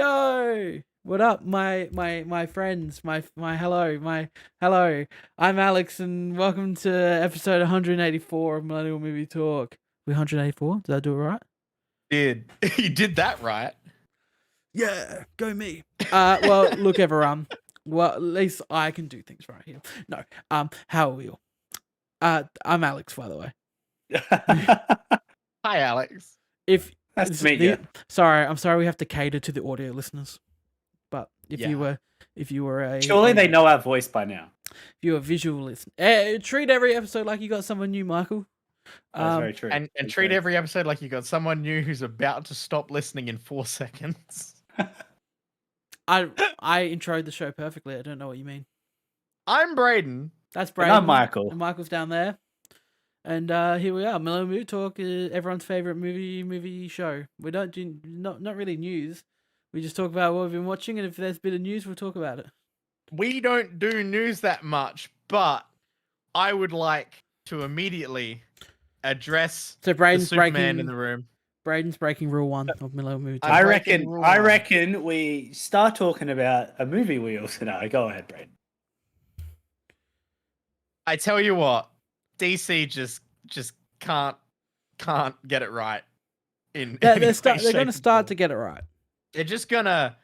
Yo, what up, my friends, my hello. I'm Alex, and welcome to episode 184 of Millennial Movie Talk. We 184? Did I do it right? You did that right. Yeah, go me. Well, look, everyone. Well, at least I can do things right here. No, how are we all? I'm Alex, by the way. Hi, Alex. Nice to meet you. I'm sorry we have to cater to the audio listeners. But if you were a Surely they know our voice by now. If you're a visual listener, treat every episode like you got someone new, Michael. That's very true. And treat every episode like you got someone new who's about to stop listening in 4 seconds. I introed the show perfectly. I don't know what you mean. I'm Brayden. That's Brayden. And I'm Michael. And Michael's down there. And here we are. Millennial Movie Talk is everyone's favorite movie show. We don't do not really news. We just talk about what we've been watching, and if there's a bit of news, we'll talk about it. We don't do news that much, but I would like to immediately address the Superman in the room. Brayden's breaking rule 1 of Millennial Movie Talk. I reckon we start talking about a movie we also know. Go ahead, Brayden. I tell you what, DC just can't get it right. They're going to start to get it right. They're just gonna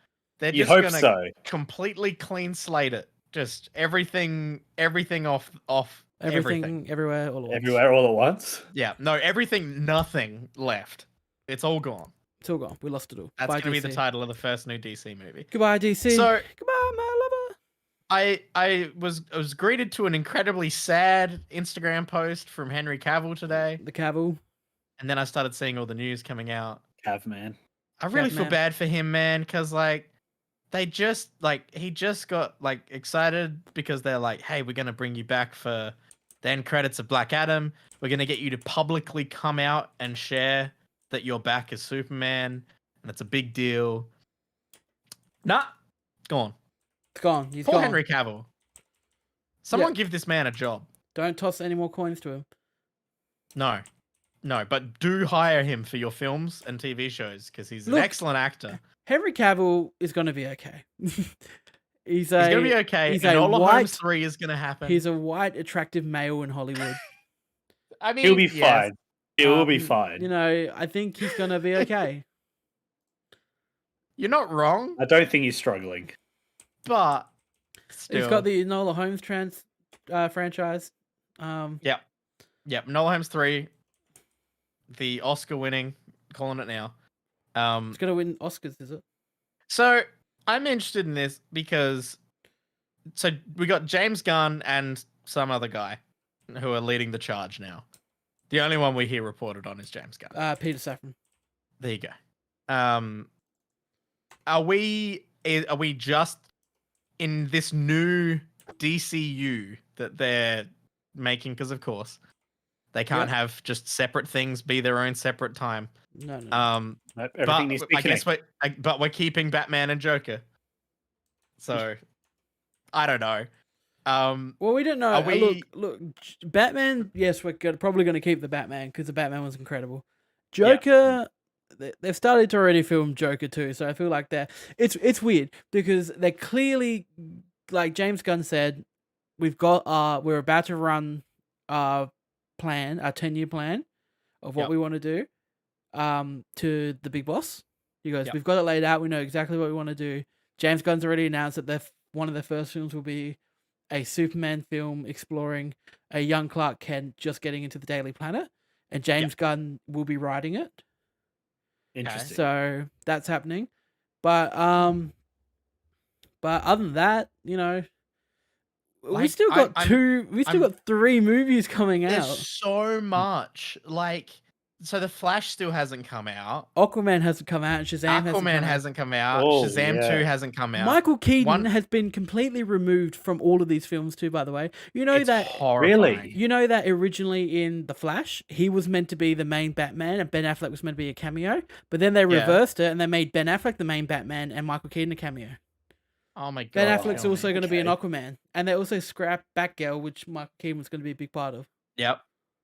completely clean slate it. Just everything off everything. Everywhere all at once. Everywhere all at once? Yeah, no, nothing left. It's all gone. It's all gone. We lost it all. That's gonna be the title of the first new DC movie. Goodbye, DC. So goodbye, my lover. I was greeted to an incredibly sad Instagram post from Henry Cavill today. The Cavill. And then I started seeing all the news coming out. Cav-man. I really feel bad for him, man, because he just got excited because they're like, hey, we're gonna bring you back for the end credits of Black Adam. We're gonna get you to publicly come out and share that you're back as Superman, and it's a big deal. Nah, gone. It's gone. He's Poor gone. Henry Cavill. Someone give this man a job. Don't toss any more coins to him. No, but do hire him for your films and TV shows because he's an excellent actor. Henry Cavill is going to be okay. He's going to be okay. And Holmes 3 is going to happen. He's a white, attractive male in Hollywood. I mean, he'll be fine. He will be fine. You know, I think he's going to be okay. You're not wrong. I don't think he's struggling. But still. He's got the Enola Holmes franchise. Yep. Enola Holmes 3. The Oscar-winning, calling it now. It's going to win Oscars, is it? So I'm interested in this because we got James Gunn and some other guy who are leading the charge now. The only one we hear reported on is James Gunn. Peter Safran. There you go. Are we just in this new DCU that they're making? Because of course they can't have just separate things be their own separate time. No. Everything needs to be connected. But we're keeping Batman and Joker. So I don't know. Well, we don't know. Look, Batman. Yes, we're probably going to keep the Batman because the Batman was incredible. Joker, they've started to already film Joker too, so I feel like it's weird because they're clearly, like James Gunn said, we're about to run our 10-year plan of what we want to do to the big boss. He goes, we've got it laid out. We know exactly what we want to do. James Gunn's already announced that one of their first films will be a Superman film exploring a young Clark Kent just getting into the Daily Planet, and James Gunn will be writing it. Interesting. So that's happening, but other than that, you know, we still got got 3 movies coming out. There's so much. So the Flash still hasn't come out. Aquaman hasn't come out. And Shazam hasn't come out. Oh, Shazam 2 hasn't come out. Michael Keaton has been completely removed from all of these films too, by the way. You know Horrifying. You know that originally in The Flash, he was meant to be the main Batman and Ben Affleck was meant to be a cameo. But then they reversed it and they made Ben Affleck the main Batman and Michael Keaton a cameo. Oh my god. Ben Affleck's also going to be an Aquaman. And they also scrapped Batgirl, which Michael Keaton was going to be a big part of. Yep.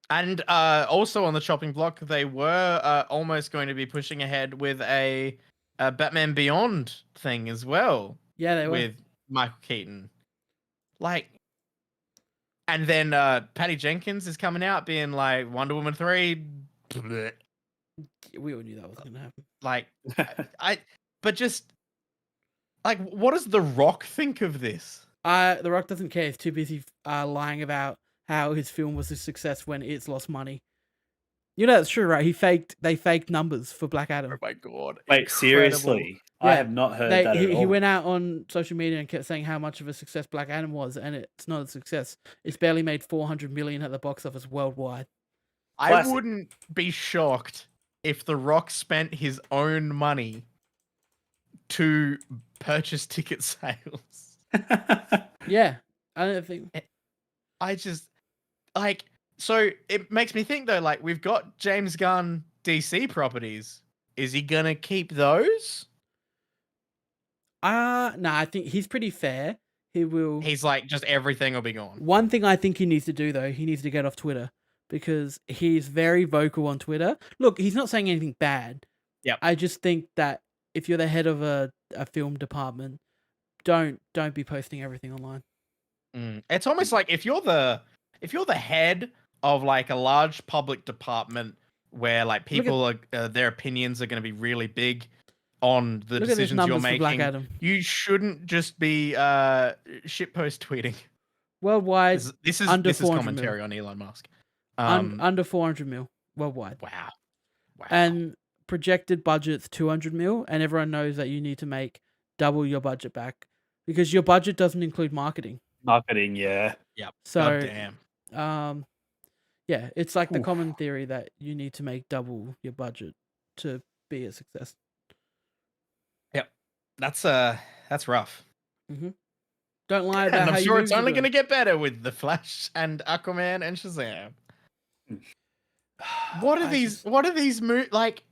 And also on the chopping block, they were almost going to be pushing ahead with a Batman Beyond thing as well. Yeah, they were. With Michael Keaton. Like, and then Patty Jenkins is coming out being like Wonder Woman 3. Bleh. We all knew that was gonna happen. Like, but just like, what does The Rock think of this? The Rock doesn't care. He's too busy lying about how his film was a success when it's lost money. You know that's true, right? They faked numbers for Black Adam. Oh my god! Wait, Incredible. seriously? Yeah, I have not heard that at all. He went out on social media and kept saying how much of a success Black Adam was, and it's not a success. It's barely made $400 million at the box office worldwide. I wouldn't be shocked if The Rock spent his own money to purchase ticket sales. Yeah, I don't think. I just like, so it makes me think though, like, we've got James Gunn DC properties. Is he gonna keep those? No, I think he's pretty fair. He will. He's like, just everything will be gone. One thing I think he needs to do though, he needs to get off Twitter because he's very vocal on Twitter. Look, he's not saying anything bad. Yeah. I just think that if you're the head of a film department, don't be posting everything online. It's almost like if you're the head of like a large public department where like people are their opinions are going to be really big on the decisions you're making, you shouldn't just be shitpost tweeting. Worldwide, this is commentary on Elon Musk. Under 400 mil worldwide. Wow. And projected budget's 200 mil, and everyone knows that you need to make double your budget back because your budget doesn't include marketing. Marketing, yeah. Yep. So, damn. Yeah, it's like the common theory that you need to make double your budget to be a success. Yep. That's rough. Mm-hmm. Don't lie about and how I'm sure it's only going to get better with The Flash and Aquaman and Shazam. What are these like,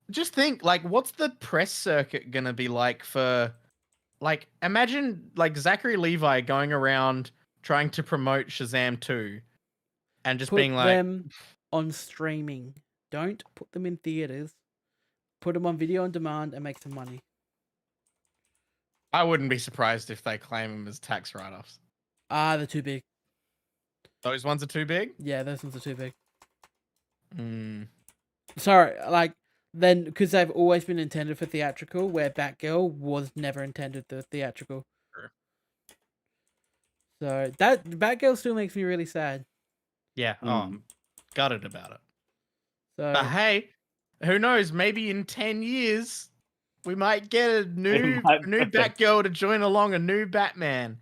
just think, like, what's the press circuit going to be like for, like, imagine, like, Zachary Levi going around trying to promote Shazam 2 and just being like... Put them on streaming. Don't put them in theaters. Put them on video on demand and make some money. I wouldn't be surprised if they claim them as tax write-offs. They're too big. Those ones are too big? Yeah, those ones are too big. Sorry, like, then, because they've always been intended for theatrical, where Batgirl was never intended for theatrical. Sure. So, that Batgirl still makes me really sad. Yeah, I'm gutted about it. So, but hey, who knows? Maybe in 10 years, we might get a new Batgirl to join along, a new Batman.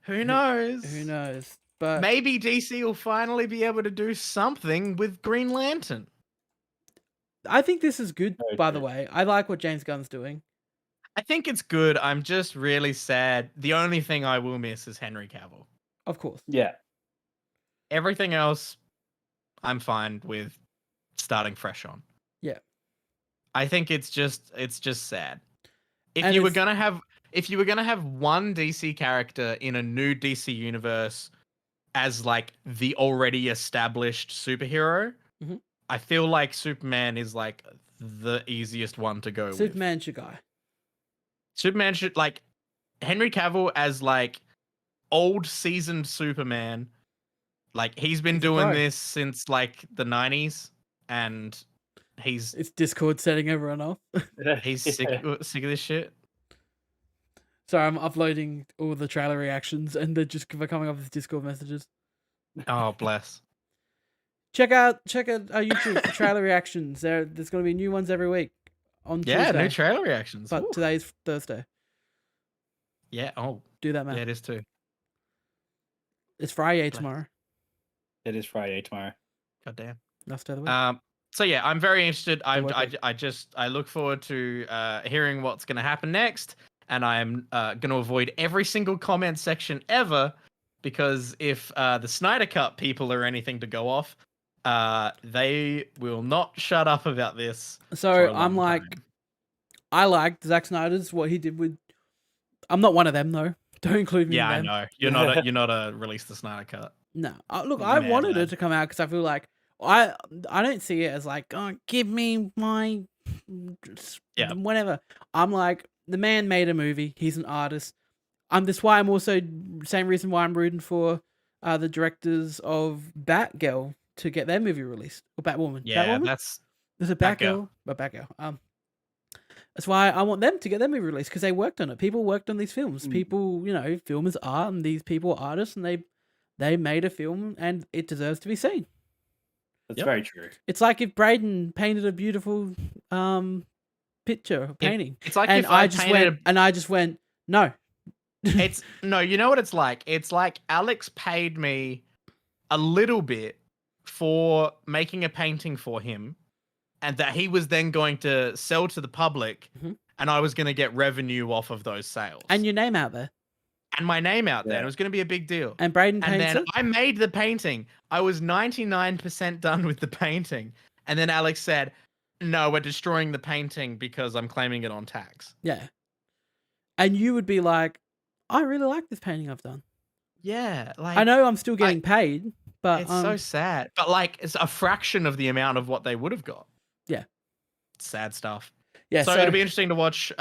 Who knows? Who knows? But maybe DC will finally be able to do something with Green Lantern. I think this is good, by the way. I like what James Gunn's doing. I think it's good. I'm just really sad. The only thing I will miss is Henry Cavill. Of course. Yeah. Everything else, I'm fine with starting fresh on. Yeah. I think it's just sad. If you were gonna have one DC character in a new DC universe as like the already established superhero, I feel like Superman is like the easiest one to go with. Superman's your guy. Superman should, like, Henry Cavill as like old seasoned Superman. Like, he's been doing this since like the 90s, and it's Discord setting everyone off. He's sick of this shit. Sorry, I'm uploading all the trailer reactions, and they're just coming up with Discord messages. Oh, bless. Check out our YouTube for trailer reactions. There's going to be new ones every week on Tuesday. New trailer reactions. But today's Thursday. Yeah. Oh, do that, man. Yeah, it is too. It's Friday tomorrow. It is Friday tomorrow. God damn. Last day of the week. So yeah, I'm very interested. I look forward to hearing what's going to happen next, and I'm going to avoid every single comment section ever, because if the Snyder Cut people are anything to go off, they will not shut up about this. So I'm like, I liked Zack Snyder's what he did with. I'm not one of them though. Don't include me. Yeah, in them. I know. You're not a release the Snyder Cut. No, look, I wanted it to come out because I feel like I don't see it as like, oh, give me my Yeah. whenever. I'm like, the man made a movie. He's an artist. That's why I'm also same reason why I'm rooting for the directors of Batgirl to get their movie released, or Batwoman. Yeah, Batwoman? Is it Batgirl? But Batgirl. That's why I want them to get their movie released, because they worked on it. People worked on these films. People, film is art, and these people are artists, and they made a film, and it deserves to be seen. That's very true. It's like if Brayden painted a beautiful picture or painting. It's like and if I just went, no. It's no, you know what it's like? It's like Alex paid me a little bit for making a painting for him, and that he was then going to sell to the public, and I was going to get revenue off of those sales. And your name out there. And my name out there. And it was going to be a big deal. And Brayden paints And then it? I made the painting. I was 99% done with the painting. And then Alex said, no, we're destroying the painting because I'm claiming it on tax. Yeah. And you would be like, I really like this painting I've done. Yeah. Like, I know I'm still getting paid, but it's so sad. But like, it's a fraction of the amount of what they would have got. Yeah. Sad stuff. Yeah. So it'll be interesting to watch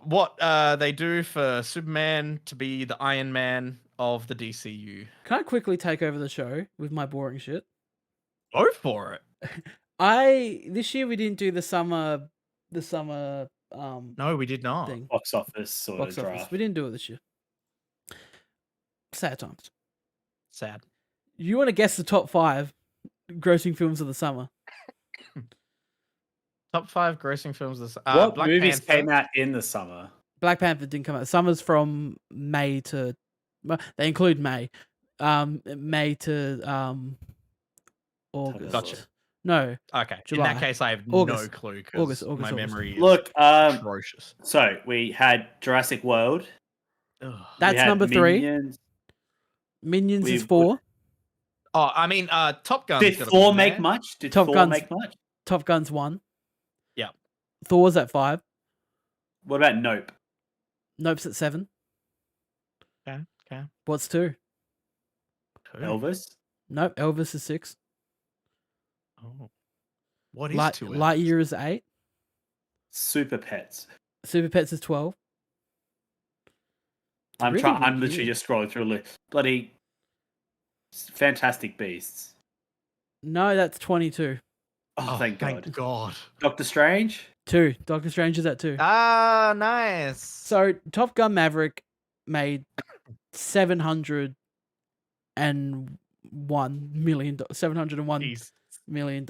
what they do for Superman to be the Iron Man of the DCU. Can I quickly take over the show with my boring shit? Go for it. This year we didn't do the summer No, we did not. thing. Box office sort Box of office. draft. We didn't do it this year. Sad times. Sad. You want to guess the top 5 grossing films of the summer? Top 5 grossing films this What Black movies Panther. came out in the summer? Black Panther didn't come out. Summer's from May to... They include May. May to August. Gotcha. No. Okay. July. In that case, I have August. no clue because August, my memory is Look, atrocious. so we had Jurassic World. Ugh. That's we had number 3. Minions. Minions is 4. Oh, I mean, Top Gun. Did 4 make much? Did Top 4 Gun's- make much? Top Gun's 1. Yeah. Thor's at 5. What about Nope? Nope's at 7. Okay. What's 2? Elvis? Nope. Elvis is 6. Oh. What is 2? Lightyear is 8. Super Pets. Super Pets is 12. I'm really trying. good I'm literally year. just scrolling through a list. Bloody Fantastic Beasts. No, that's 22. Oh, thank God. Thank God. Doctor Strange. 2. Doctor Strange is at 2. Ah, nice. So Top Gun Maverick made $701 million. $701 Jeez. million.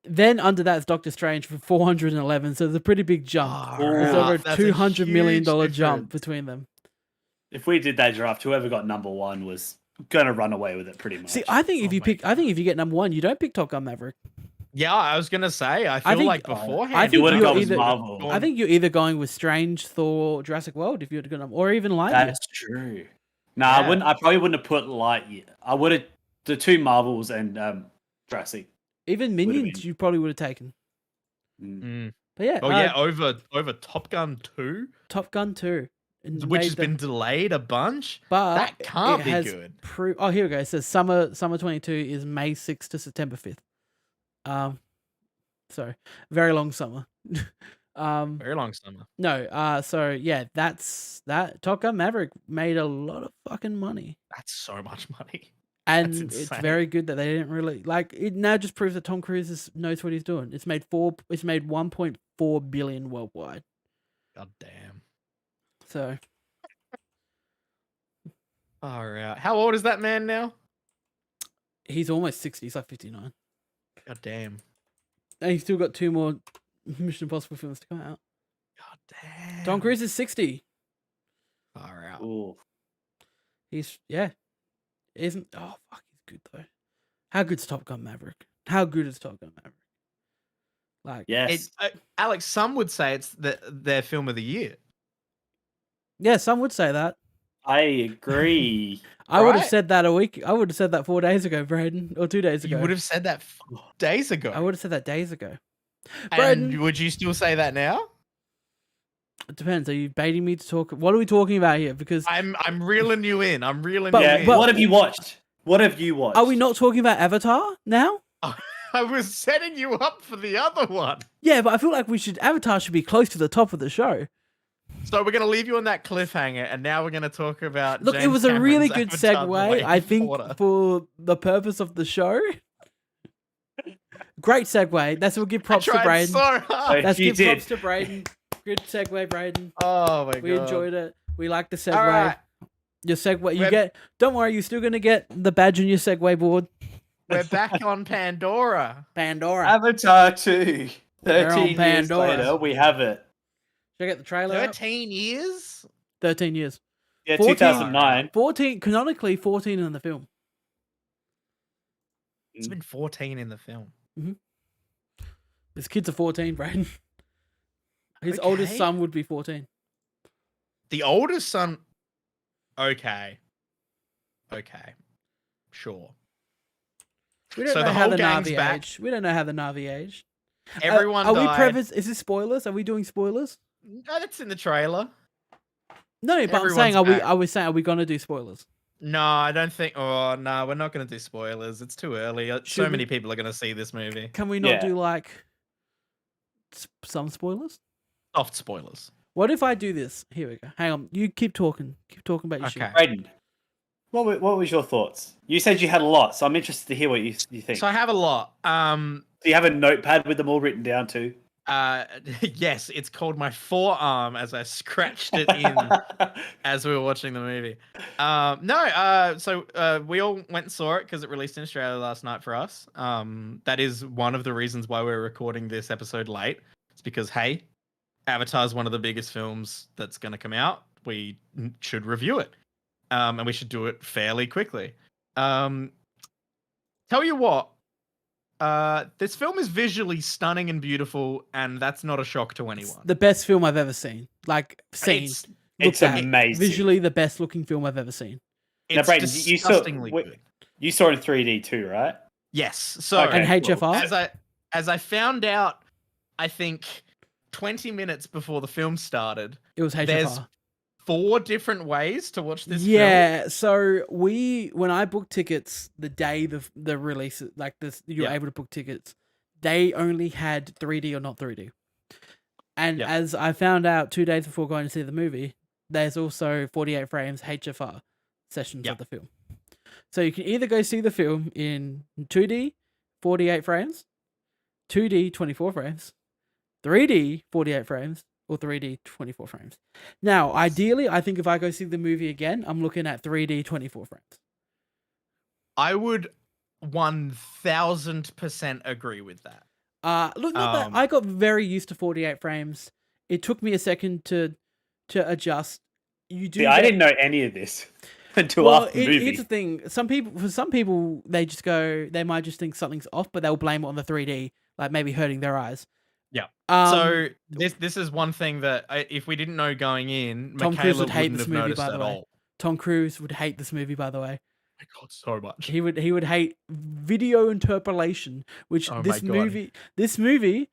Then under that is Doctor Strange for 411. So there's a pretty big jump. There's over a That's a $200 million huge jump difference. between them. If we did that draft, whoever got number 1 was gonna run away with it pretty much. See, I think if Oh you my pick, I think if you get number 1, you don't pick Top Gun Maverick. Yeah, I was gonna say. I feel think- like beforehand. I you think would have you're gone with either- Marvel. I think you're either going with Strange, Thor, Jurassic World if you're going to, or even Lightyear. That's true. No, I Yeah. wouldn't. I probably wouldn't have put Lightyear. I would have the 2 Marvels and Jurassic. Even would've Minions, been. you probably would have taken. Mm. But yeah, Oh yeah, over Top Gun 2, Top Gun 2, and which made has the- been delayed a bunch. but that can't it be has good. Oh, here we go. It says summer 22 is May 6th to September 5th. Sorry, very long summer. Very long summer. No, so yeah, that's that. Top Gun Maverick made a lot of fucking money. That's so much money. And That's it's insane. very good that they didn't really like it. Now just proves that Tom Cruise knows what he's doing. It's made 1.4 billion worldwide. God damn. So All right. How old is that man now? he's almost 60. He's like 59, God damn. and he's still got 2 more Mission Impossible films to come out. God damn. Tom Cruise is 60. All right. Ooh. He's isn't oh fuck, he's good though. How good's Top Gun Maverick? How good is Top Gun Maverick? Like Yes. Alex, some would say it's their film of the year. yeah, some would say that. I agree. I would have Right. said that a week. I would have said that 4 days ago, Brayden, or 2 days ago. You would have said that days ago. I would have said that days ago. And Brayden, would you still say that now? it depends. Are you baiting me to talk? What are we talking about here? Because I'm reeling you in. I'm reeling But- you Yeah. in. but- What have you watched? What have you watched? are we not talking about Avatar now? I was setting you up for the other one. Yeah, but I feel like Avatar should be close to the top of the show. So we're gonna leave you on that cliffhanger, and now we're gonna talk about. Look, James it was a really Cameron's good Avatar: The segue. Way I of think Water. for the purpose of the show. Great segue. That's what we'll give props to I tried Brayden. so hard. Let's You give props did. to Brayden. Good segue, Brayden. Oh my god. We enjoyed it. We like the segue. All right. Your segue, you We're- get. Don't worry, you're still gonna get the badge on your segue board. We're back on Pandora. Pandora. Avatar 2. They're on 13 years Pandora. later, we have it. Should I get the trailer? out? 13 years? 13 years. Yeah, 14. 2009. 14, canonically 14 in the film. It's been 14 in the film. His kids are 14, Brayden. His oldest Okay. son would be 14. The oldest son. Okay. Sure. We don't So know the how whole the gang's Na'vi back. age. We don't know how the Na'vi age. Everyone Are we died. Is this spoilers? Are we doing spoilers? No, that's in the trailer. No, but I'm Everyone's saying, back. are we gonna do spoilers? No, I don't think. Oh, no, we're not going to do spoilers. It's too early. So Should we- many people are going to see this movie. Can we not Yeah. do like some spoilers? Soft spoilers. What if I do this? Here we go. Hang on. You keep talking. Keep talking about your shit. Okay. Brayden, what was your thoughts? You said you had a lot, so I'm interested to hear what you think. So I have a lot. Do you have a notepad with them all written down too? Yes, it's called my forearm as I scratched it in as we were watching the movie. So we all went and saw it because it released in Australia last night for us. That is one of the reasons why we're recording this episode late. It's because, hey, Avatar is one of the biggest films that's going to come out. We should review it. And we should do it fairly quickly. Tell you what, this film is visually stunning and beautiful, and that's not a shock to anyone. The best film I've ever seen. Like seen. It's, It's Looked at. amazing. Visually the best looking film I've ever seen. Now, it's Brayden, you saw disgustingly wait, good. you saw it in 3D too, right? Yes. So Okay. And HFR? as I found out, I think 20 minutes before the film started, It was HFR. there's 4 different ways to watch this film. Yeah, so when I booked tickets the day the release, like this, you were Yeah. able to book tickets. They only had 3D or not 3D, and Yeah. as I found out 2 days before going to see the movie, there's also 48 frames HFR sessions Yeah. of the film. So you can either go see the film in 2D, 48 frames, 2D, 24 frames, 3D, 48 frames, or 3D 24 frames. Now, ideally, I think if I go see the movie again, I'm looking at 3D 24 frames. I would 1000% agree with that. Look, not that I got very used to 48 frames. It took me a second to adjust. You do. See, I didn't know any of this until Well, after the movie. here's the thing. For some people, they might just think something's off, but they'll blame it on the 3D, like maybe hurting their eyes. Yeah. Um, So this is one thing that if we didn't know going in, Tom Michaela Cruise would hate wouldn't this have movie, noticed by the at way. all. Tom Cruise would hate this movie, by the way. Oh my god, so much. He would hate video interpolation, which Oh this my God. movie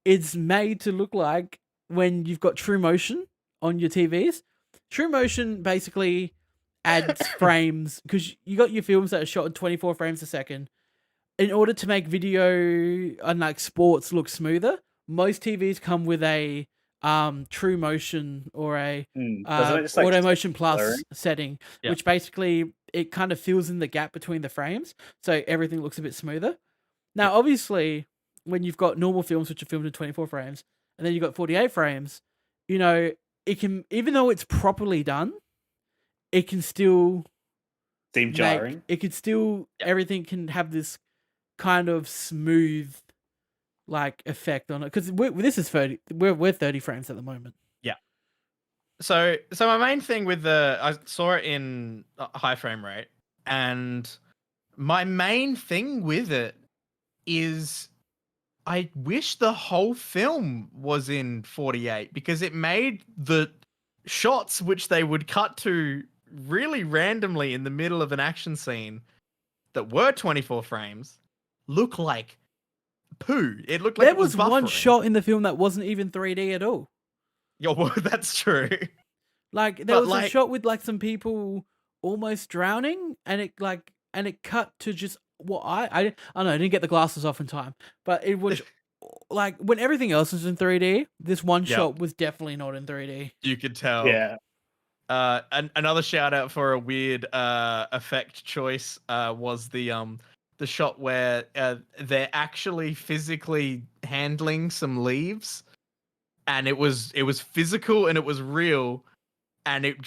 is made to look like when you've got True Motion on your TVs. True Motion basically adds frames because you got your films that are shot at 24 frames a second. In order to make video and like sports look smoother, most TVs come with a True Motion or a Doesn't it just, like, Auto Motion Plus blurring? setting, Yeah. which basically it kind of fills in the gap between the frames, so everything looks a bit smoother. Now, obviously, when you've got normal films which are filmed in 24 frames, and then you've got 48 frames, you know, it can, even though it's properly done, it can still Seemed jarring. everything can have this kind of smooth like effect on it because this is 30. We're 30 frames at the moment. So my main thing with I saw it in a high frame rate, and my main thing with it is I wish the whole film was in 48 because it made the shots which they would cut to really randomly in the middle of an action scene that were 24 frames look like poo. It looked like There it was one buffering. shot in the film that wasn't even 3D at all. Yeah, well, that's true. Like there But, was a like- shot with like some people almost drowning, and it cut to just what I don't know, I didn't get the glasses off in time, but it was like when everything else was in 3D, this one shot was definitely not in 3D. You could tell. Yeah. Another shout out for a weird effect choice was the shot where they're actually physically handling some leaves, and it was physical and it was real, and it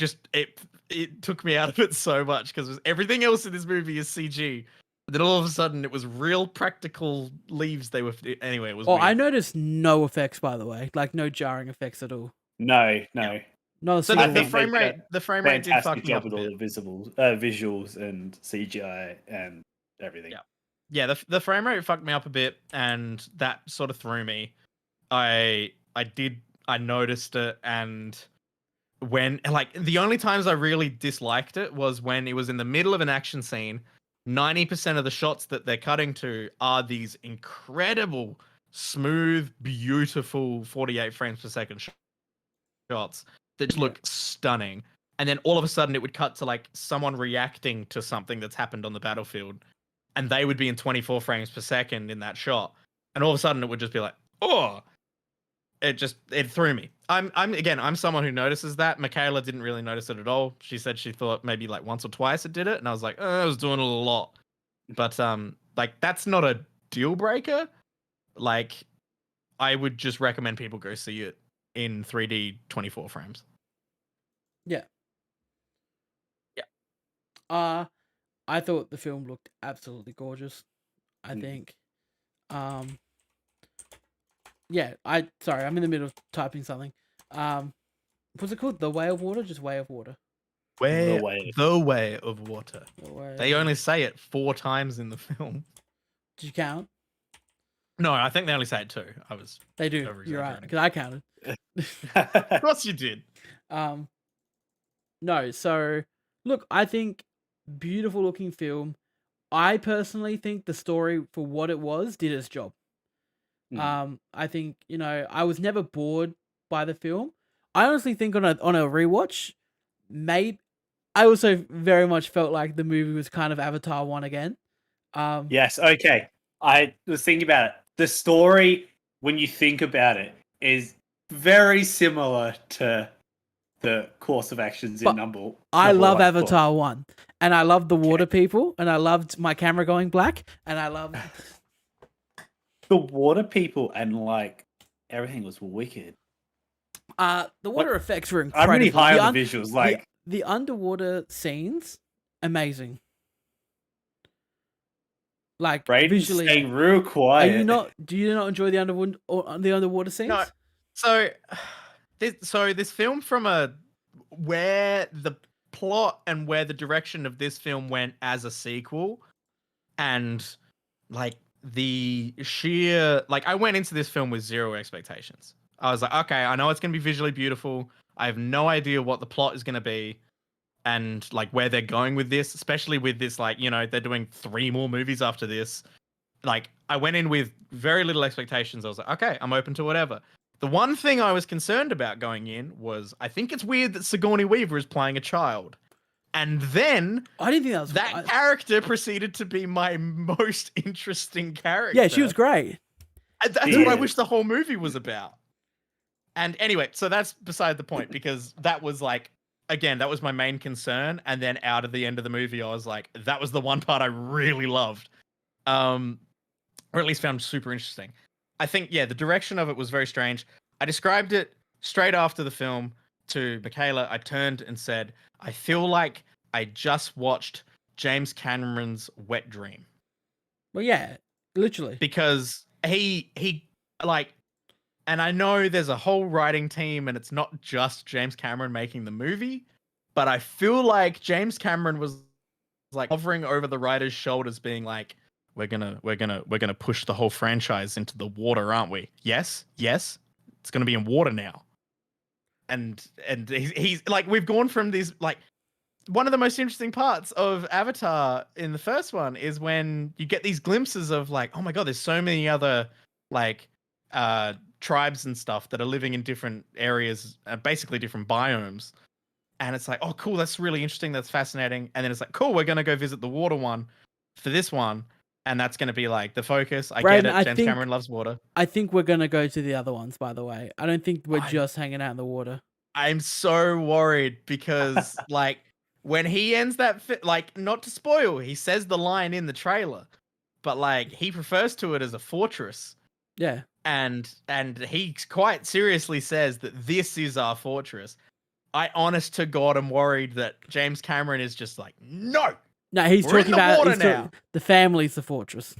took me out of it so much because everything else in this movie is CG. But then all of a sudden it was real practical leaves they were anyway, it was weird. I noticed no effects, by the way, like no jarring effects at all. No. No, So the frame rate did fuck me up with a all bit. the visuals and CGI and everything. Yeah, the frame rate fucked me up a bit, and that sort of threw me. I noticed it, and when like the only times I really disliked it was when it was in the middle of an action scene. 90% of the shots that they're cutting to are these incredible, smooth, beautiful 48 frames per second shots that just look stunning. And then all of a sudden it would cut to like someone reacting to something that's happened on the battlefield, and they would be in 24 frames per second in that shot. And all of a sudden it would just be like, oh, it threw me. I'm someone who notices that. Michaela didn't really notice it at all. She said she thought maybe like once or twice it did it, and I was like, I was doing it a lot. But like that's not a deal breaker. Like I would just recommend people go see it in 3D 24 frames. Yeah. I thought the film looked absolutely gorgeous. I think sorry, I'm in the middle of typing something. What's it called? The Way of Water? Just Way of Water. The Way of Water. They only say it 4 times in the film. Did you count? No, I think they only say it 2. They do. You're right, because I counted. Of course you did. No, so look, I think beautiful looking film. I personally think the story for what it was did its job. I think, I was never bored by the film. I honestly think on a rewatch, I also very much felt like the movie was kind of Avatar 1 again. Yes, okay. I was thinking about it. The story, when you think about it, is very similar to the course of actions in number. I love Avatar 1, and I love the water people, and I loved my camera going black, and I loved the water people, and like everything was wicked. The water effects were incredible. I'm really high on the visuals. Like the underwater scenes, amazing. Like Brayden's visually, staying real quiet. Do you not enjoy the underwater scenes? No. So this film, from where the plot and where the direction of this film went as a sequel, and like the sheer, like I went into this film with 0 expectations. I was like, okay, I know it's gonna be visually beautiful. I have no idea what the plot is gonna be, and like where they're going with this, especially with this, like, they're doing 3 more movies after this. Like I went in with very little expectations. I was like, okay, I'm open to whatever. The one thing I was concerned about going in was, I think it's weird that Sigourney Weaver is playing a child. And then I didn't think that character proceeded to be my most interesting character. Yeah, she was great. That's what I wish the whole movie was about. And anyway, so that's beside the point, because that was like, again, that was my main concern. And then out of the end of the movie, I was like, that was the one part I really loved. Or at least found super interesting. I think, the direction of it was very strange. I described it straight after the film to Michaela. I turned and said, I feel like I just watched James Cameron's Wet Dream. Well, yeah, literally. Because he like, and I know there's a whole writing team and it's not just James Cameron making the movie, but I feel like James Cameron was like hovering over the writer's shoulders being like, we're gonna push the whole franchise into the water, aren't we? Yes, it's gonna be in water now. And he's like, we've gone from these, like, one of the most interesting parts of Avatar in the first one is when you get these glimpses of like, oh my god, there's so many other like tribes and stuff that are living in different areas, basically different biomes. And it's like, oh, cool, that's really interesting, that's fascinating. And then it's like, cool, we're gonna go visit the water one for this one. and that's going to be like the focus. I Brayden, get it. James Cameron loves water. I think we're gonna go to the other ones. By the way, I don't think we're just hanging out in the water. I'm so worried because like when he ends that like not to spoil, he says the line in the trailer, but like he refers to it as a fortress. Yeah. And he quite seriously says that this is our fortress. I honest to God am worried that James Cameron is just like, no. No, he's talking about the family's the fortress.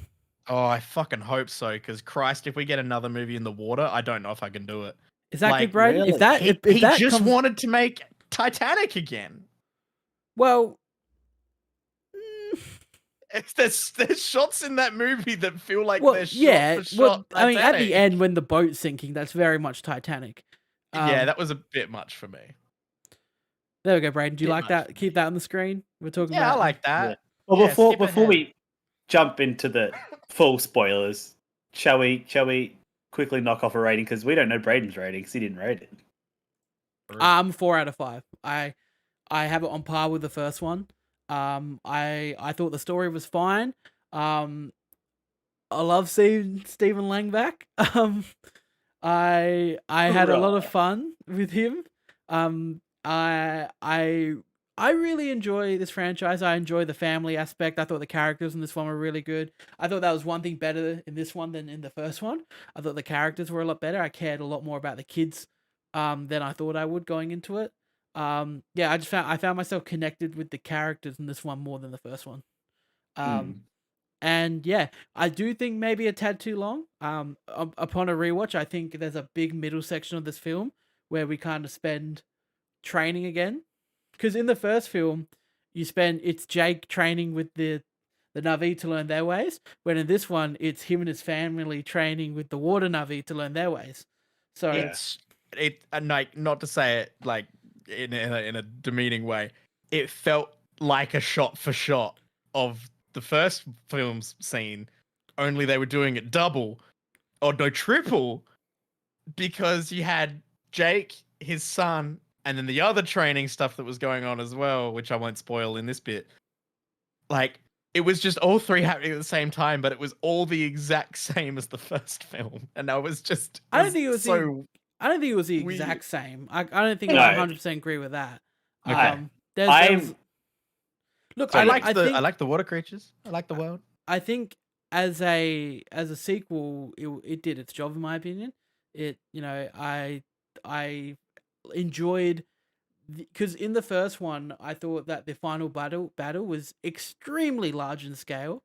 Oh, I fucking hope so, because Christ, if we get another movie in the water, I don't know if I can do it. Exactly, like, Brayden. really? If that he if that just comes... wanted to make Titanic again. Well, there's shots in that movie that feel like they're shot for shot. Well, I mean, at Titanic. the end when the boat's sinking, that's very much Titanic. Yeah, that was a bit much for me. There we go, Brayden. Do you like that? Keep that on the screen. We're talking about. Yeah, I like that. Yeah. Well, Yeah, before we jump into the full spoilers, shall we quickly knock off a rating, because we don't know Brayden's rating because he didn't rate it. 4 out of 5. I have it on par with the first one. I thought the story was fine. I love seeing Stephen Lang back. I had a lot of fun with him. I really enjoy this franchise. I enjoy the family aspect. I thought the characters in this one were really good. I thought that was one thing better in this one than in the first one. I thought the characters were a lot better. I cared a lot more about the kids than I thought I would going into it. Yeah, I found myself connected with the characters in this one more than the first one. And yeah, I do think maybe a tad too long. Upon a rewatch, I think there's a big middle section of this film where we kind of spend training again. Because in the first film, it's Jake training with the Na'vi to learn their ways. When in this one, it's him and his family training with the water Na'vi to learn their ways. So like, not to say it like in a demeaning way, it felt like a shot for shot of the first film's scene, only they were doing it double or no triple, because you had Jake, his son, and then the other training stuff that was going on as well, which I won't spoil in this bit. Like, it was just all three happening at the same time, but it was all the exact same as the first film. And I was just... I don't think it was the weird. exact same. I don't think I 100% agree with that. Look, I like the water creatures. I like the world. I think as a sequel, it did its job in my opinion. I enjoyed, because in the first one, I thought that the final battle was extremely large in scale.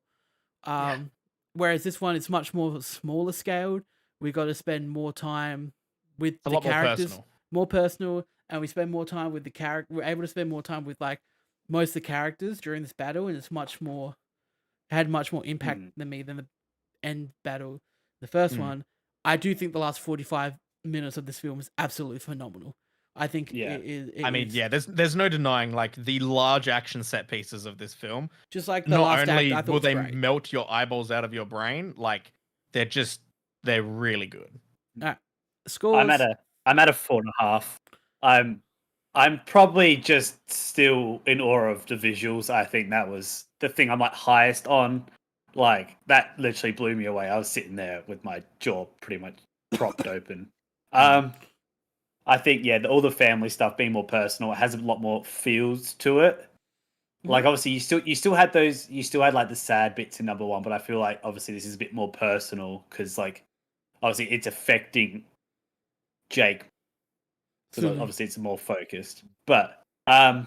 Whereas this one is much more smaller scaled. We got to spend more time with the characters, more personal, and we spend more time with the character. We're able to spend more time with like most of the characters during this battle, and it's had much more impact than the end battle. The first one, I do think the last 45 minutes of this film is absolutely phenomenal. I think there's no denying like the large action set pieces of this film. Just like the last act, I thought will they great. melt your eyeballs out of your brain, like they're really good. Scores. I'm at a 4.5. I'm probably just still in awe of the visuals. I think that was the thing I'm like highest on. Like, that literally blew me away. I was sitting there with my jaw pretty much propped open. I think, all the family stuff being more personal, it has a lot more feels to it. Like, obviously, you still had like the sad bits in number one, but I feel like obviously this is a bit more personal because, like, obviously it's affecting Jake. So obviously it's more focused. But I'm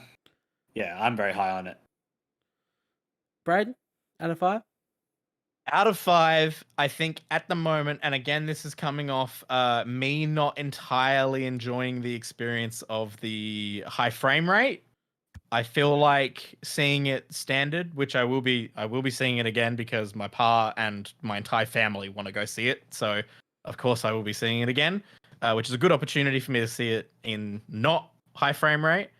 very high on it. Brayden, out of 5? Out of 5, I think at the moment, and again, this is coming off me not entirely enjoying the experience of the high frame rate. I feel like seeing it standard, which I will be seeing it again because my pa and my entire family want to go see it. So of course I will be seeing it again, which is a good opportunity for me to see it in not high frame rate,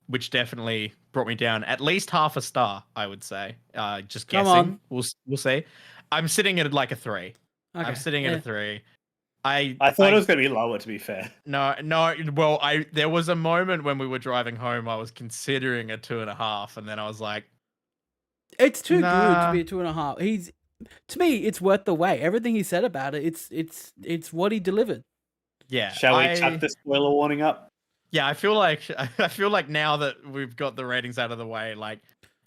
which definitely brought me down at least half a star, I would say. Just guessing. We'll see. I'm sitting at like a 3. Okay. I'm sitting at a 3. I thought it was going to be lower, to be fair. No. Well, there was a moment when we were driving home, I was considering a 2.5, and then I was like, It's too good to Nah. be a 2.5. To me, it's worth the wait. Everything he said about it, it's what he delivered. Yeah. Shall we chuck the spoiler warning up? Yeah, I feel like now that we've got the ratings out of the way, like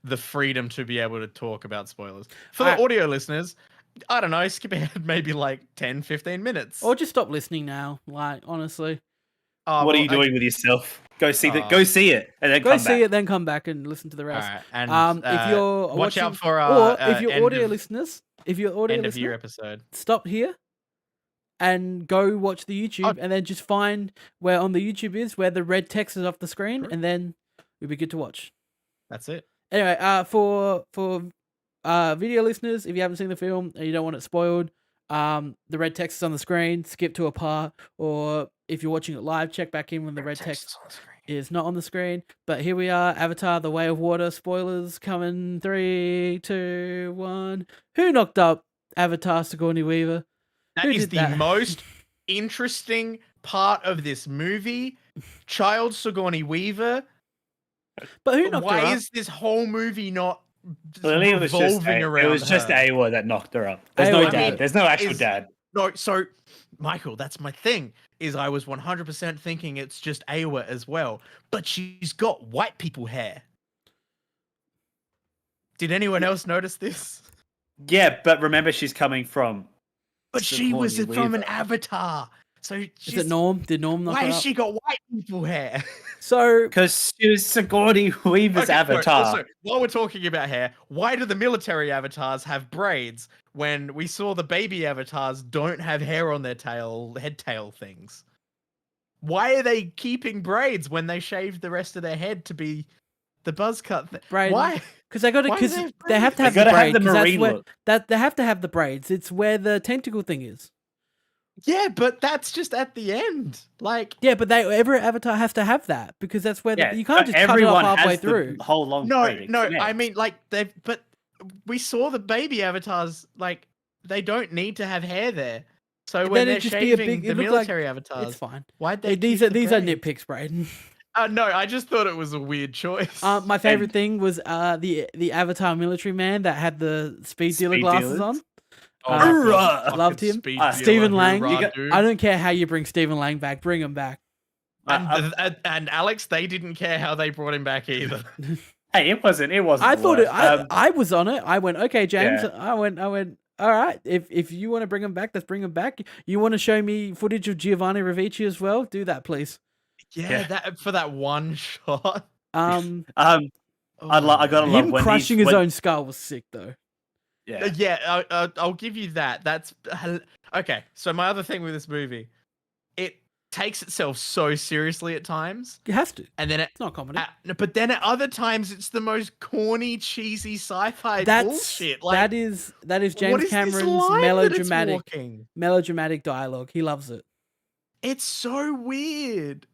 the freedom to be able to talk about spoilers. For the audio listeners, I don't know, skip ahead maybe like 10, 15 minutes. Or just stop listening now, like, honestly. What are you doing with yourself? Go see it, and then Go come see back. it, then come back and listen to the rest. Alright, and if you're watch watching, out for or if you're end audio of- listeners, if you're audio end of year listener, episode. stop here and go watch the YouTube, and then just find where on the YouTube is where the red text is off the screen, and then you'll be good to watch. That's it. Anyway, for video listeners, if you haven't seen the film and you don't want it spoiled, the red text is on the screen. Skip to a part, or if you're watching it live, check back in when the red text is not on the screen. But here we are, Avatar: The Way of Water. Spoilers coming. 3, 2, 1. Who knocked up Avatar: Sigourney Weaver? That is the most interesting part of this movie. Child Sigourney Weaver. But who knocked her up? Why is this whole movie not Clearly, it was just her? Awa that knocked her up. There's no dad. There's no actual dad. No, so Michael, that's my thing. Is I was 100% thinking it's just Awa as well, but she's got white people hair. Did anyone else notice this? Yeah, but remember, she's coming from. But she was from an avatar. So is it Norm? Did Norm knock her up? Why has she got white people hair? So because she was Sigourney Weaver's avatar. So while we're talking about hair, why do the military avatars have braids when we saw the baby avatars don't have hair on their head tail things? Why are they keeping braids when they shaved the rest of their head to be the buzz cut? Why? Because they got it. Because they have to have the braid. Have the marine look. They have to have the braids. It's where the tentacle thing is. Yeah, but that's just at the end. Like, yeah, but every avatar has to have that because that's where you can't just cut it off halfway through. The whole long. No. I mean, like but we saw the baby avatars. Like, they don't need to have hair there. So when they're shaving the military avatars, it's fine. Why'd they? These are nitpicks, Brayden. No, I just thought it was a weird choice. My favorite thing was the Avatar military man that had the speed dealer glasses on. Loved him. Stephen Lang. I don't care how you bring Stephen Lang back. Bring him back. And Alex, they didn't care how they brought him back either. Hey, it wasn't. I thought it. I was on it. I went, okay, James. Yeah. I went. All right. If you want to bring him back, let's bring him back. You want to show me footage of Giovanni Ribisi as well? Do that, please. Yeah, that for that one shot. I gotta love him crushing his own skull was sick though. Yeah, I'll give you that. That's okay. So my other thing with this movie, it takes itself so seriously at times. It has to, and then it's not comedy. But then at other times, it's the most corny, cheesy sci-fi bullshit. Like, that is James Cameron's melodramatic dialogue. He loves it. It's so weird.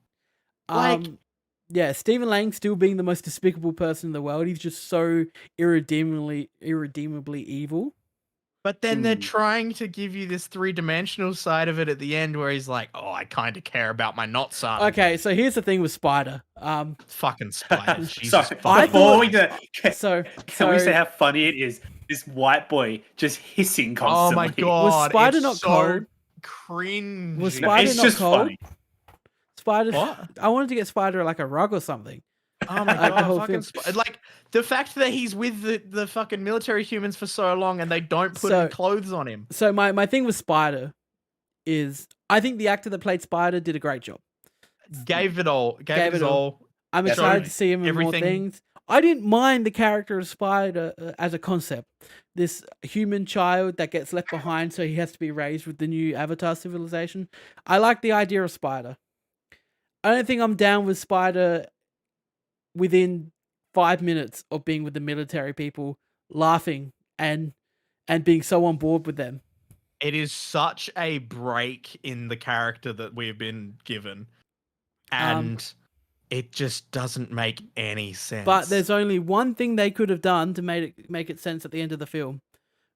Yeah, Stephen Lang still being the most despicable person in the world. He's just so irredeemably evil. But then they're trying to give you this 3-dimensional side of it at the end where he's like, oh, I kind of care about my not son. Okay, so here's the thing with Spider. Fucking Spider. Before we do, can we say how funny it is? This white boy just hissing constantly. Oh my god. Was Spider not cold? Cringe. Was Spider not cold? Funny. Spider. What? I wanted to get Spider like a rug or something. Oh my god! Like the fact that he's with the fucking military humans for so long and they don't put any clothes on him. So my thing with Spider is I think the actor that played Spider did a great job. Gave it all. Gave it all. I'm excited to see him in more things. I didn't mind the character of Spider as a concept. This human child that gets left behind, so he has to be raised with the new Avatar civilization. I like the idea of Spider. I don't think I'm down with Spider within 5 minutes of being with the military people, laughing and being so on board with them. It is such a break in the character that we've been given. And it just doesn't make any sense. But there's only one thing they could have done to make it sense at the end of the film,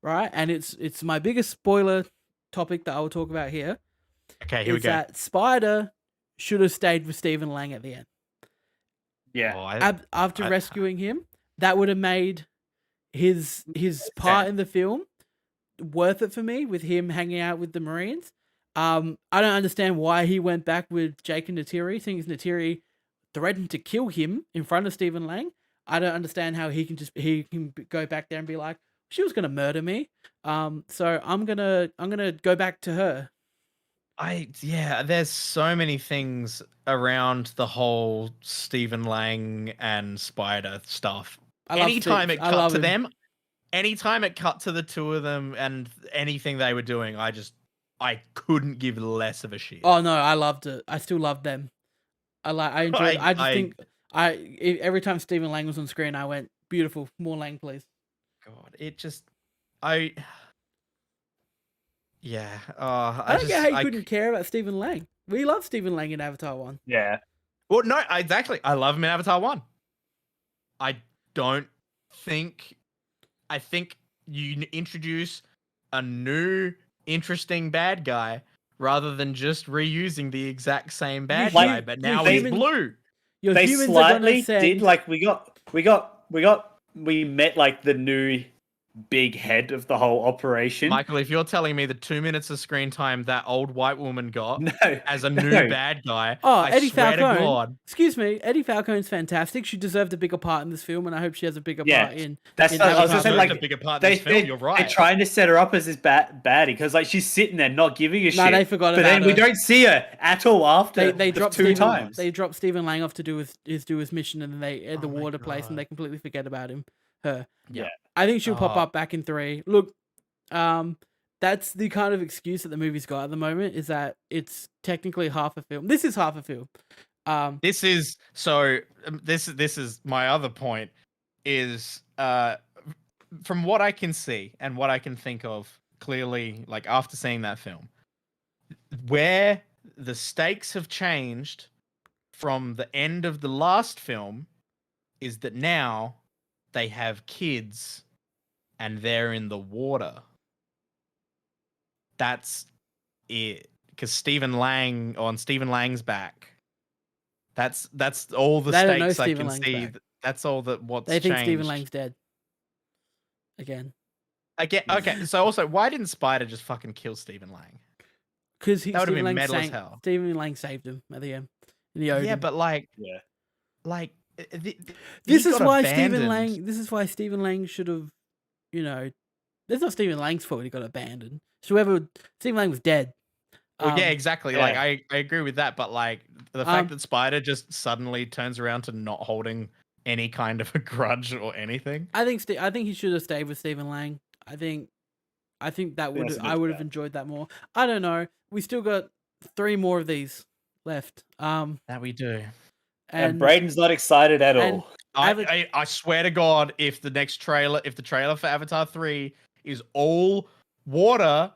right? And it's my biggest spoiler topic that I will talk about here. Okay, here we go. That Spider should have stayed with Stephen Lang at the end. Yeah. After rescuing him, that would have made his part Fair. in the film worth it for me with him hanging out with the Marines. I don't understand why he went back with Jake and Natiri, seeing as Natiri threatened to kill him in front of Stephen Lang. I don't understand how he can go back there and be like, she was gonna murder me. So I'm gonna go back to her. There's so many things around the whole Stephen Lang and Spider stuff. Anytime it cut to them, anytime it cut to the two of them and anything they were doing, I couldn't give less of a shit. Oh no, I loved it. I still loved them. I enjoyed it. I just think every time Stephen Lang was on screen, I went, beautiful, more Lang, please. God, it just I don't get how you couldn't care about Stephen Lang. We love Stephen Lang in Avatar 1. Yeah. Well, no, exactly. I love him in Avatar 1. I think you introduce a new, interesting bad guy rather than just reusing the exact same bad guy, but now he's blue. They slightly did, like, we met like the new big head of the whole operation. Michael, if you're telling me the 2 minutes of screen time that old white woman got as a new bad guy, Eddie Falcone. Excuse me, Eddie Falcone's fantastic. She deserved a bigger part in this film, and I hope she has a bigger part in. I was gonna say, like, a bigger part in this film. You're right. They're trying to set her up as this baddie because, like, she's sitting there not giving a shit. No, they forgot about her. But then we don't see her at all after they dropped two times. They dropped Stephen Lang off to do his mission, and then they at the water place, and they completely forget about her. Yeah. I think she'll pop up back in 3. Look, that's the kind of excuse that the movie's got at the moment, is that it's technically half a film. This is half a film. This is my other point is from what I can see and what I can think of clearly, like after seeing that film, where the stakes have changed from the end of the last film is that now they have kids and they're in the water. That's it. Because Stephen Lang's back. That's all the stakes I can see. That's all that what's changed. They think Stephen Lang's dead. Again. Okay, so also, why didn't Spider just fucking kill Stephen Lang? Because that would have been metal as hell. Stephen Lang saved him at the end. In the Odin. Yeah, but like, this is why Stephen Lang should have, it's not Stephen Lang's fault he got abandoned. Stephen Lang was dead. Well, yeah, exactly. Yeah. Like, I agree with that, but like the fact that Spider just suddenly turns around to not holding any kind of a grudge or anything. I think he should have stayed with Stephen Lang. I think that I would have enjoyed that more. I don't know. We still got 3 more of these left. That we do. And Brayden's not excited at all. I swear to God, if the trailer for Avatar 3 is all water,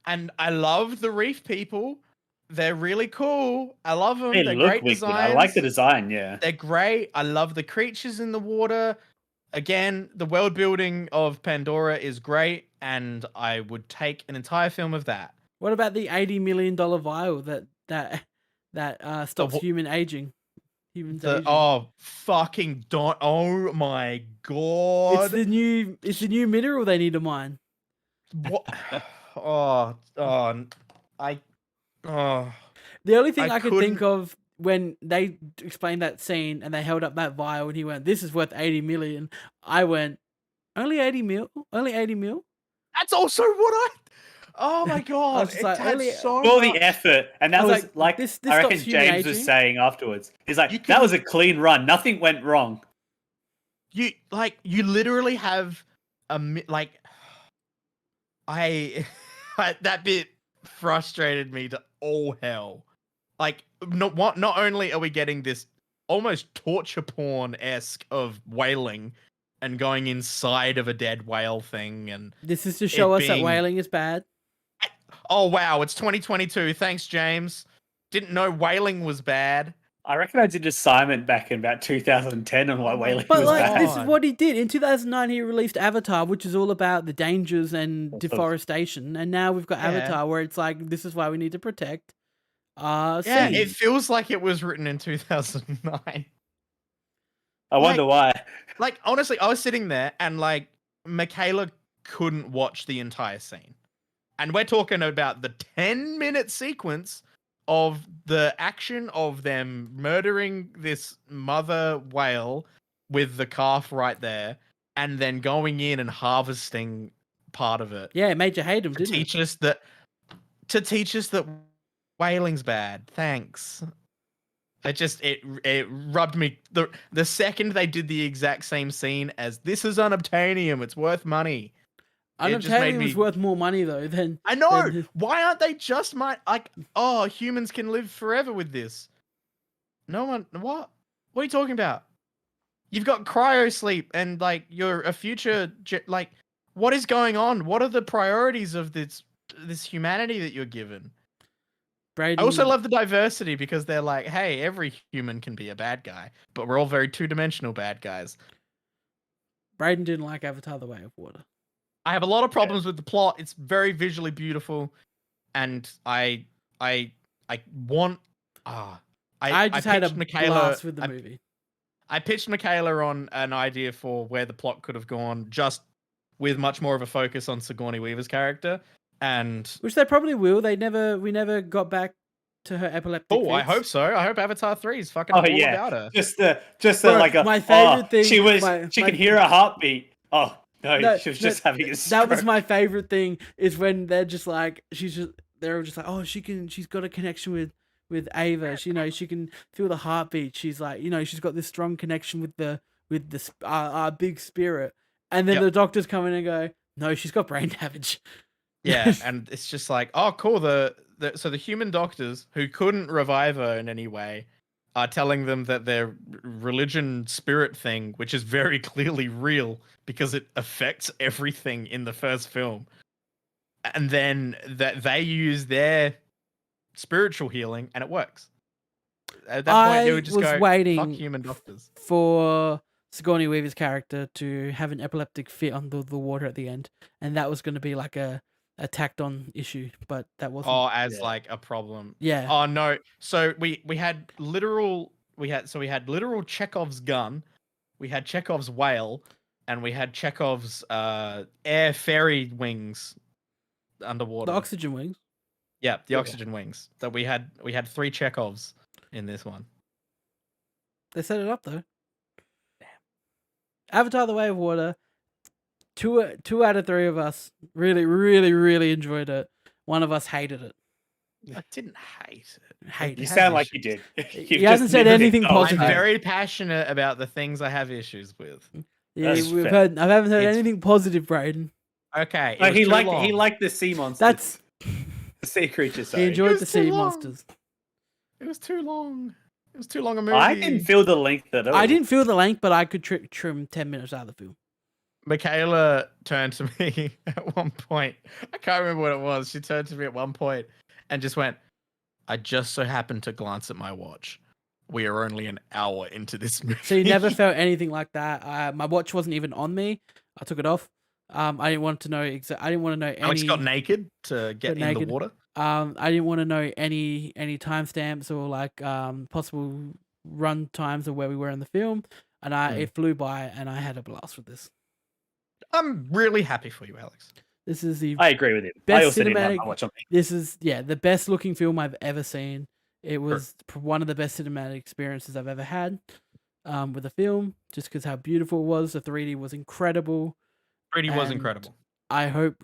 and I love the reef people, they're really cool. I love them. They're great designs. I like the design, yeah. They're great. I love the creatures in the water. Again, the world building of Pandora is great, and I would take an entire film of that. What about the $80 million vial that stops human aging? Oh my God! It's the new mineral they need to mine. What? The only thing I could think of when they explained that scene and they held up that vial and he went, "This is worth 80 million." I went, "Only 80 mil? Only 80 mil?" That's also what I. Oh my God! All the effort, and that was like this I reckon James was saying afterwards. He's like, that was a clean run. Nothing went wrong. You literally have that bit frustrated me to all hell. Like, not only are we getting this almost torture porn-esque of whaling and going inside of a dead whale thing, and this is to show us that whaling is bad. Oh wow, it's 2022. Thanks, James. Didn't know whaling was bad. I reckon I did assignment back in about 2010 on why whaling was bad. This is what he did. In 2009, he released Avatar, which is all about the dangers and deforestation. And now we've got Avatar, where it's like, this is why we need to protect seas. It feels like it was written in 2009. I wonder why. Like, honestly, I was sitting there and like, Michaela couldn't watch the entire scene. And we're talking about the 10-minute sequence of the action of them murdering this mother whale with the calf right there, and then going in and harvesting part of it. Yeah, it made you hate him, to didn't teach us that whaling's bad. Thanks. It rubbed me the second they did the exact same scene as this is unobtainium, it's worth money. Unobtainium was worth more money though than I know. than- Why aren't they just humans can live forever with this? No one. What? What are you talking about? You've got cryo sleep and like you're a future. Like, what is going on? What are the priorities of this humanity that you're given? Brayden, I also love the diversity because they're like, hey, every human can be a bad guy, but we're all very two-dimensional bad guys. Brayden didn't like Avatar: The Way of Water. I have a lot of problems with the plot. It's very visually beautiful, and I want. I just had a pitched blast with the movie. I pitched Michaela on an idea for where the plot could have gone, just with much more of a focus on Sigourney Weaver's character, and Which they probably will. We never got back to her epileptic. oh, I fits. hope so. I hope Avatar 3 is fucking all about her. Just Bro, like a my favorite thing. She could hear a heartbeat. Oh no, she was just having a stroke. That was my favorite thing. Is when they're just like they're just like, oh, she's got a connection with Ava. She can feel the heartbeat. She's like, she's got this strong connection with the our big spirit. And then the doctors come in and go, no, she's got brain damage. Yeah, and it's just like, oh, cool. So the human doctors who couldn't revive her in any way are telling them that their religion spirit thing, which is very clearly real because it affects everything in the first film, and then that they use their spiritual healing and it works. At that point, they would just go, waiting fuck human doctors. For Sigourney Weaver's character to have an epileptic fit under the water at the end, and that was going to be like a tacked on issue, but that wasn't. Oh, as like a problem. Yeah. Oh no. So we had literal Chekhov's gun, we had Chekhov's whale, and we had Chekhov's air fairy wings underwater. The oxygen wings. Yeah, the oxygen wings. That we had 3 Chekhovs in this one. They set it up though. Damn. Avatar: The Way of Water. 2 out of 3 of us really, really, really enjoyed it. One of us hated it. I didn't hate it. You sound like you did. He hasn't said anything positive. I'm very passionate about the things I have issues with. Yeah, I haven't heard anything positive, Brayden. Okay. He liked the sea monsters. That's the sea creatures. Sorry. He enjoyed the sea monsters. It was too long. It was too long a movie. I didn't feel the length at all. I didn't feel the length, but I could trim 10 minutes out of the film. Michaela turned to me at one point. I can't remember what it was. She turned to me at one point and just went, I just so happened to glance at my watch. We are only an hour into this movie. So you never felt anything like that. My watch wasn't even on me. I took it off. I didn't want to know I didn't want to know any. Alex got naked to get in the water. I didn't want to know any timestamps or like possible run times of where we were in the film, and it flew by, and I had a blast with this. I'm really happy for you, Alex. This is the I agree with you. Best I also didn't have cinematic. my watch on me. This is the best looking film I've ever seen. It was one of the best cinematic experiences I've ever had with a film, just because how beautiful it was. The 3D was incredible. 3D was incredible. I hope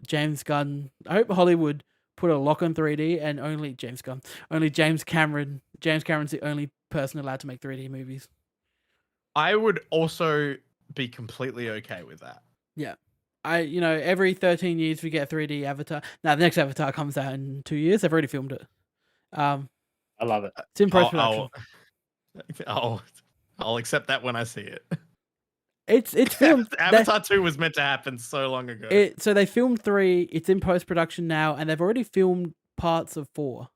Hollywood put a lock on 3D, and only James Cameron. James Cameron's the only person allowed to make 3D movies. I would also be completely okay with that. Yeah. Every 13 years we get a 3D Avatar. Now, the next Avatar comes out in 2 years. They've already filmed it. I love it. It's in post-production. I'll accept that when I see it. It's filmed. Avatar 2 was meant to happen so long ago. So they filmed 3. It's in post-production now, and they've already filmed parts of 4.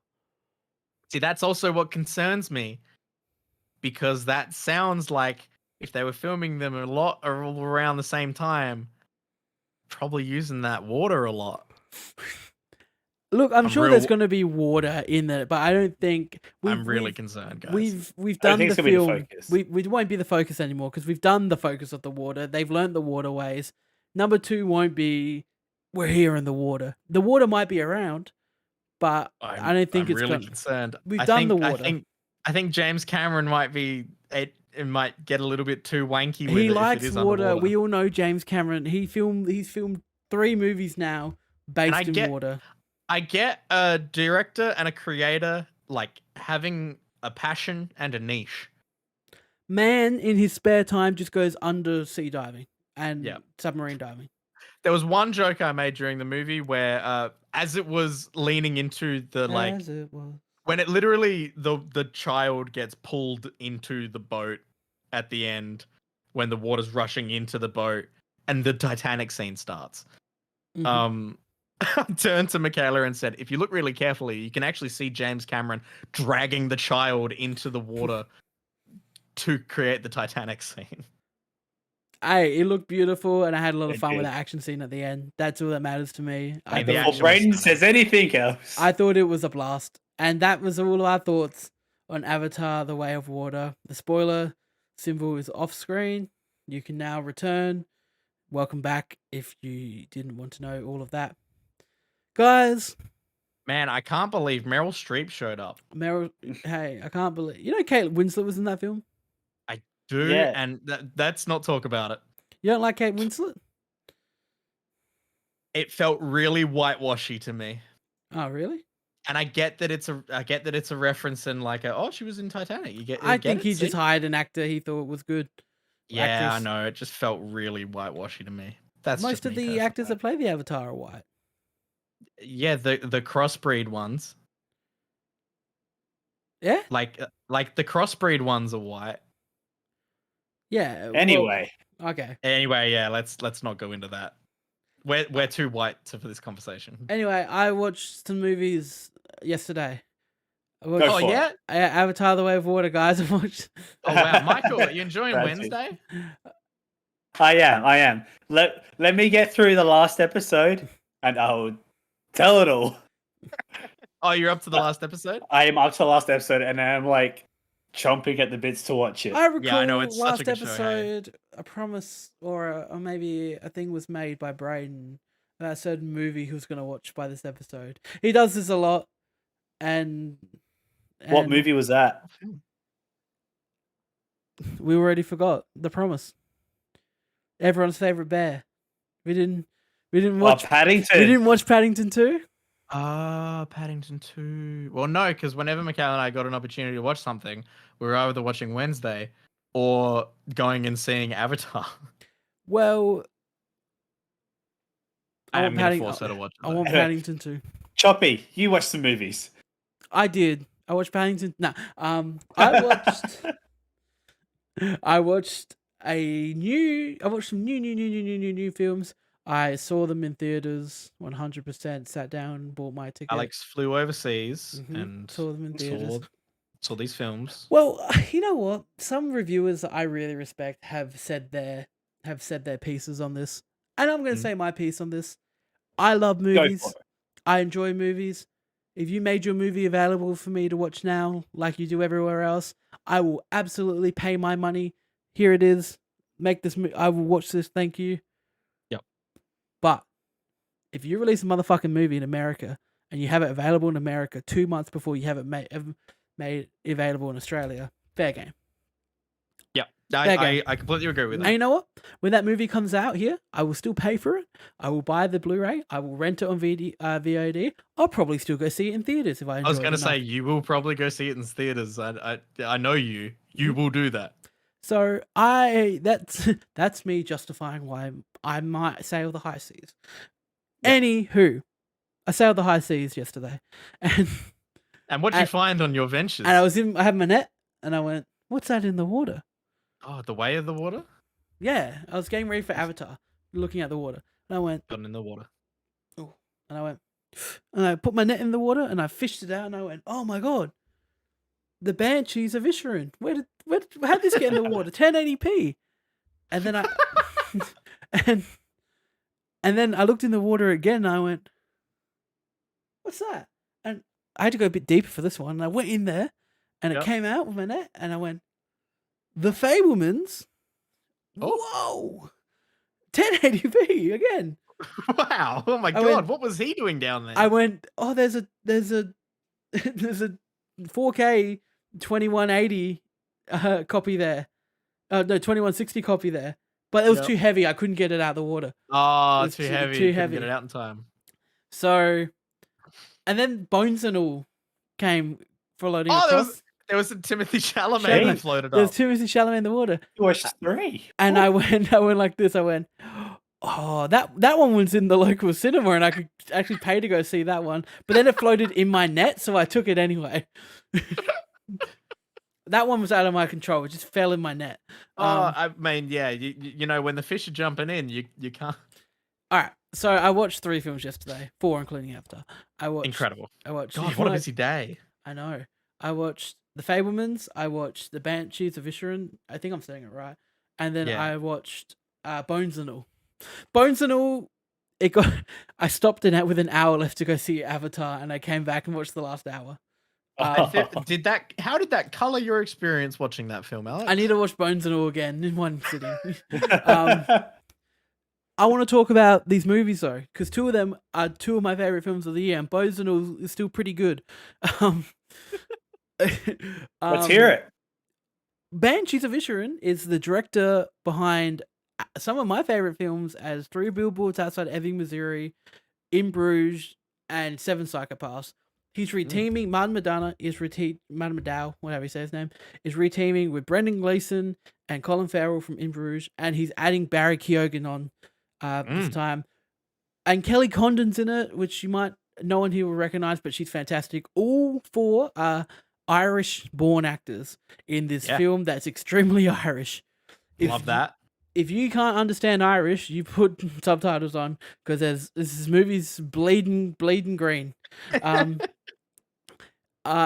See, that's also what concerns me, because that sounds like if they were filming them a lot all around the same time, probably using that water a lot. Look, I'm sure there's going to be water in it, but I don't think I'm really concerned, guys. We've done the film. We won't be the focus anymore because we've done the focus of the water. They've learned the waterways. Number 2 won't be we're here in the water. The water might be around, but I don't think I'm it's really gonna. concerned. We've done the water. I think James Cameron might be it might get a little bit too wanky with He it if likes it is water. underwater. We all know James Cameron. He's filmed 3 movies now based in water. I get a director and a creator like having a passion and a niche. Man in his spare time just goes undersea diving and submarine diving. There was one joke I made during the movie where as it was leaning into the when it literally the child gets pulled into the boat at the end when the water's rushing into the boat and the Titanic scene starts. I turned to Michaela and said, if you look really carefully, you can actually see James Cameron dragging the child into the water to create the Titanic scene. Hey, it looked beautiful, and I had a lot of fun with the action scene at the end. That's all that matters to me. Before Brayden says anything else. I thought it was a blast. And that was all our thoughts on Avatar: The Way of Water. The spoiler symbol is off screen. You can now return. Welcome back if you didn't want to know all of that. Guys. Man, I can't believe Meryl Streep showed up. Hey, I can't believe... You know Kate Winslet was in that film? I do, and let's not talk about it. You don't like Kate Winslet? It felt really whitewashy to me. Oh, really? And I get that it's a reference and like she was in Titanic. I think he just hired an actor he thought was good. Yeah, actress. I know. It just felt really whitewashy to me. That's most of the actors that play the Avatar are white. Yeah, the crossbreed ones. Yeah, like the crossbreed ones are white. Yeah. Anyway. Well, okay. Anyway, yeah. Let's not go into that. We're too white for this conversation. Anyway, I watched some movies yesterday. Avatar: The Way of Water, guys. I watched. Oh wow, Michael, are you enjoying Wednesday? I am. Let me get through the last episode, and I'll tell it all. Oh, you're up to the last episode? I am up to the last episode, and I'm like chomping at the bits to watch it. I recall I know it's last such a good episode, show, hey? a promise or maybe a thing was made by Brayden about a certain movie he was going to watch by this episode. He does this a lot, and what movie was that? We already forgot. The Promise. Everyone's favorite bear. We didn't watch Paddington. We didn't watch Paddington 2. Paddington 2. Well, no, because whenever Mikhail and I got an opportunity to watch something, we were either watching Wednesday or going and seeing Avatar. Well, I'm going to force her to watch it. I want Paddington 2. Choppy, you watched some movies. I did. I watched Paddington. No, I watched some new films. I saw them in theaters 100%, sat down, bought my ticket. Alex flew overseas and saw them in theaters. Saw these films. Well, you know what? Some reviewers that I really respect have said their pieces on this. And I'm going to say my piece on this. I love movies. I enjoy movies. If you made your movie available for me to watch now, like you do everywhere else, I will absolutely pay my money. Here it is. I will watch this. Thank you. Yep. But if you release a motherfucking movie in America and you have it available in America 2 months before you have it made available in Australia, fair game. Yeah, I completely agree with that. And you know what? When that movie comes out here, I will still pay for it. I will buy the Blu-ray. I will rent it on VOD. I'll probably still go see it in theaters if I enjoy it. I was going to say, you will probably go see it in theaters. I know you. You will do that. So that's me justifying why I might sail the high seas. Yep. Anywho, I sailed the high seas yesterday, and what did you find on your ventures? And I had my net, and I went, "What's that in the water?" Oh, the way of the water? Yeah, I was getting ready for Avatar, looking at the water, and I went, "Gone in the water." Oh, and I put my net in the water, and I fished it out, and I went, "Oh my god, the Banshees of Inisherin. How did this get in the water? 1080p." And then and then I looked in the water again, and I went, "What's that?" And I had to go a bit deeper for this one, and I went in there, and it came out with my net, and I went, "The Fabelmans." Oh. Whoa! 1080p again. Wow. Oh my god. What was he doing down there? I went, oh, there's a there's a 4K 2180 copy there. No, 2160 copy there. But it was too heavy. I couldn't get it out of the water. Oh, too heavy. Too heavy. Get it out in time. So, and then Bones and All came floating across. There was some Timothy Chalamet that floated up. There's Timothy Chalamet in the water. You watched 3. And I went like this. I went, oh, that one was in the local cinema, and I could actually pay to go see that one. But then it floated in my net, so I took it anyway. That one was out of my control. It just fell in my net. I mean, yeah, you know, when the fish are jumping in, you can't. All right, so I watched 3 films yesterday, 4 including Avatar. Incredible. I watched. God, what a busy day. I know. I watched The Fabelmans. I watched The Banshees of Inisherin. I think I'm saying it right. And then I watched Bones and All. Bones and All. I stopped in with an hour left to go see Avatar, and I came back and watched the last hour. How did that color your experience watching that film, Alex? I need to watch Bones and All again in one sitting. I want to talk about these movies though, because 2 of them are 2 of my favorite films of the year, and Bones and All is still pretty good. Let's hear it. Banshees of Inisherin is the director behind some of my favorite films, as 3 Billboards Outside Ebbing, Missouri, In Bruges, and 7 Psychopaths. He's reteaming. Martin McDowell, whatever he says his name, is reteaming with Brendan Gleeson and Colin Farrell from In Bruges, and he's adding Barry Keoghan on this time. And Kelly Condon's in it, which you might no one here will recognize, but she's fantastic. All 4 are Irish-born actors in this film that's extremely Irish. Love that. If you can't understand Irish, you put subtitles on, because this movie's bleeding green.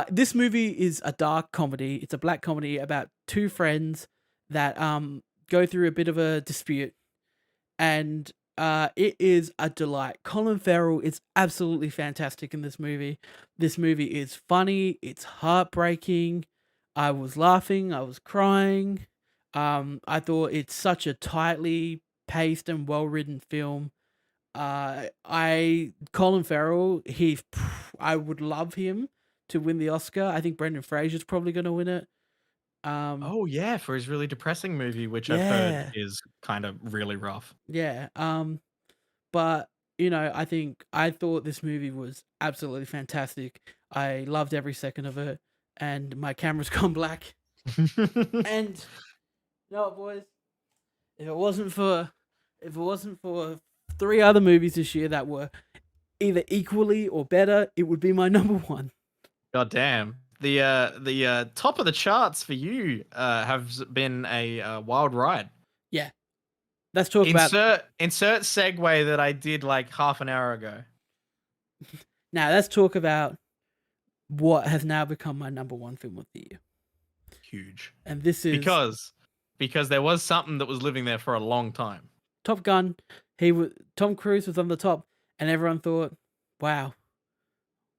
This movie is a dark comedy. It's a black comedy about 2 friends that go through a bit of a dispute, and it is a delight. Colin Farrell is absolutely fantastic in this movie. This movie is funny. It's heartbreaking. I was laughing. I was crying. I thought it's such a tightly paced and well-written film. Colin Farrell, I would love him to win the Oscar. I think Brendan Fraser's probably going to win it. Oh yeah, for his really depressing movie, which I've heard is kind of really rough. Yeah. But you know, I thought this movie was absolutely fantastic. I loved every second of it, and my camera's gone black. And you know what, boys? If it wasn't for 3 other movies this year that were either equally or better, it would be my number 1. God damn. The top of the charts for you have been a wild ride. Yeah. Let's talk about insert segue that I did like half an hour ago. Now let's talk about what has now become my number 1 film of the year. Huge. And this is because there was something that was living there for a long time. Top Gun. Tom Cruise was on the top, and everyone thought, "Wow,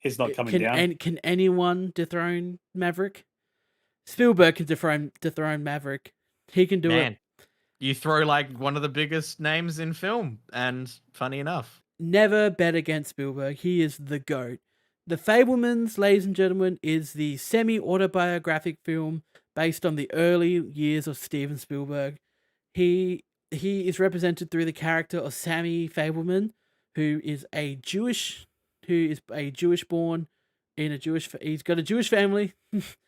he's not coming down." And can anyone dethrone Maverick? Spielberg can dethrone Maverick. He can do it. You throw like one of the biggest names in film, and funny enough, never bet against Spielberg. He is the GOAT. The Fabelmans, ladies and gentlemen, is the semi-autobiographic film based on the early years of Steven Spielberg. He is represented through the character of Sammy Fabelman, who is Jewish born in a Jewish. He's got a Jewish family.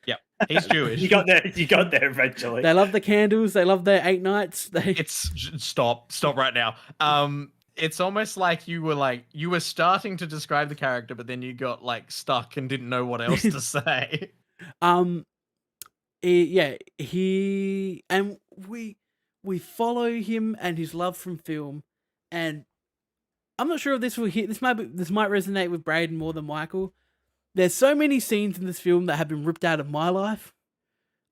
Yep, he's Jewish. You got there eventually. They love the candles. They love their 8 nights. Stop right now. It's almost like you were starting to describe the character, but then you got like stuck and didn't know what else to say. We follow him and his love from film, and I'm not sure if this might resonate with Brayden more than Michael. There's so many scenes in this film that have been ripped out of my life.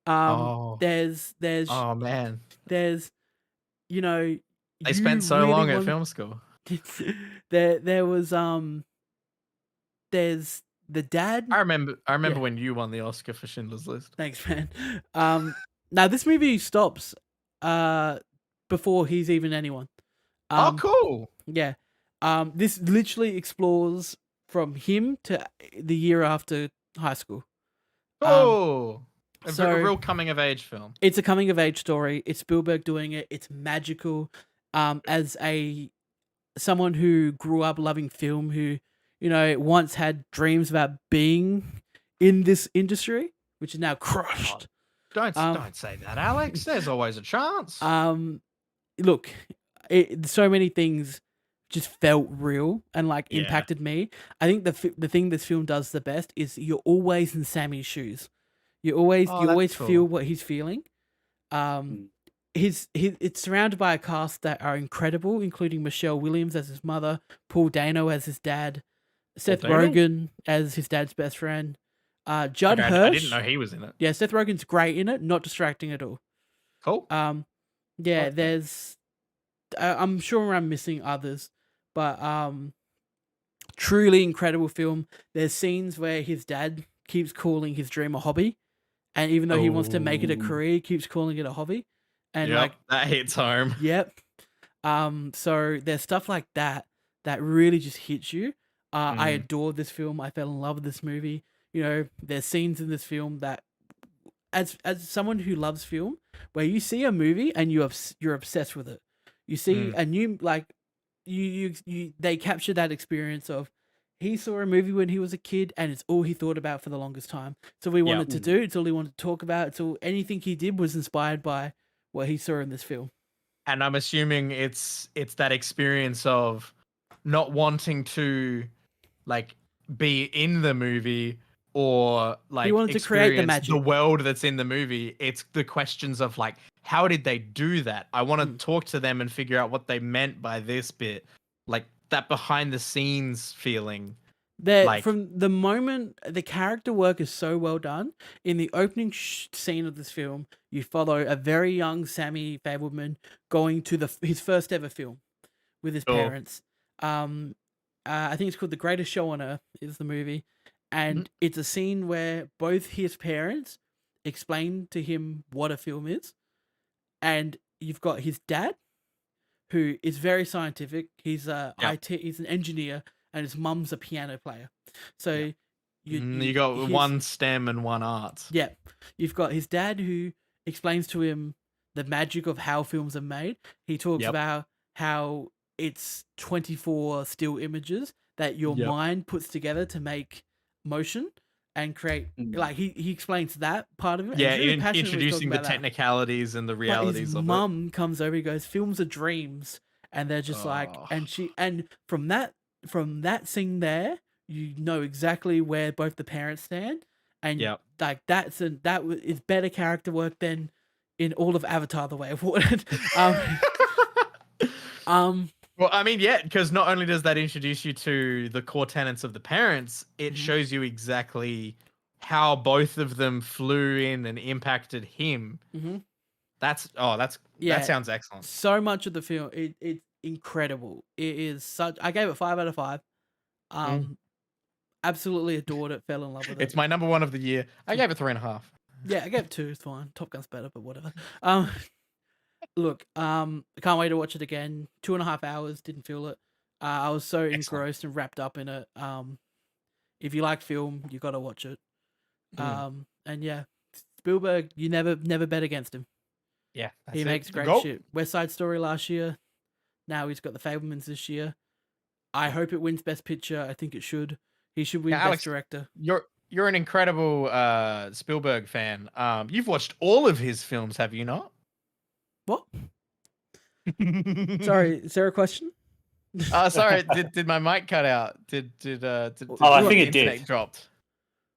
There's oh man, there's they spent so long at film school. there was there's the dad. I remember when you won the Oscar for Schindler's List. Thanks, man. Now this movie stops before he's even anyone. Oh, cool. Yeah. This literally explores from him to the year after high school. Cool. A so- real coming of age film. It's a coming of age story. It's Spielberg doing it. It's magical. As someone who grew up loving film, who once had dreams about being in this industry, which is now crushed. Don't say that, Alex. There's always a chance. Look, so many things just felt real and impacted me. I think the thing this film does the best is you're always in Sammy's shoes. You always cool. feel what he's feeling. It's surrounded by a cast that are incredible, including Michelle Williams as his mother, Paul Dano as his dad, Seth Rogen as his dad's best friend, Judd Hirsch. I didn't know he was in it. Yeah, Seth Rogen's great in it, not distracting at all. Cool. There's I'm sure I'm missing others, but truly incredible film. There's scenes where his dad keeps calling his dream a hobby, and even though he wants to make it a career, he keeps calling it a hobby. And that hits home. Yep. So there's stuff like that really just hits you. I adore this film. I fell in love with this movie. There's scenes in this film that, as someone who loves film, where you see a movie and you're obsessed with it. You see a new they capture that experience of he saw a movie when he was a kid and it's all he thought about for the longest time. It's all he wanted to do. It's all he wanted to talk about. It's all anything he did was inspired by what he saw in this film. And I'm assuming it's that experience of not wanting to be in the movie or he wanted to create the magic, the world that's in the movie. It's the questions of how did they do that? I want to talk to them and figure out what they meant by this bit, that behind the scenes feeling. From the moment the character work is so well done. In the opening scene of this film, you follow a very young Sammy Fabelman going to his first ever film with his parents. I think it's called The Greatest Show on Earth is the movie, and it's a scene where both his parents explain to him what a film is, and you've got his dad, who is very scientific. He's he's an engineer. And his mum's a piano player. So you got one STEM and one arts. Yeah. You've got his dad who explains to him the magic of how films are made. He talks about how it's 24 still images that your mind puts together to make motion and create. He explains that part of it. Yeah, introducing the technicalities and the realities of it. His mum comes over, he goes, films are dreams. And they're just and from that scene there, you know exactly where both the parents stand, and that is better character work than in all of Avatar: The Way of Water. Well, I mean, because not only does that introduce you to the core tenets of the parents, it shows you exactly how both of them flew in and impacted him. That sounds excellent. So much of the film, it's incredible. It is I gave it 5 out of 5. Absolutely adored it. Fell in love with it. It's my number one of the year. I gave it 3.5. Yeah, I gave it 2. It's fine. Top Gun's better, but whatever. Look, I can't wait to watch it again. 2.5 hours. Didn't feel it. I was so engrossed and wrapped up in it. If you like film, you got to watch it. And Spielberg, you never bet against him. Yeah, he makes great shit. West Side Story last year. Now he's got the Fabelmans this year. I hope it wins Best Picture. I think it should. He should win Best Director. You're an incredible Spielberg fan. You've watched all of his films, have you not? What? Sorry, is there a question? Sorry, did my mic cut out? I think it did.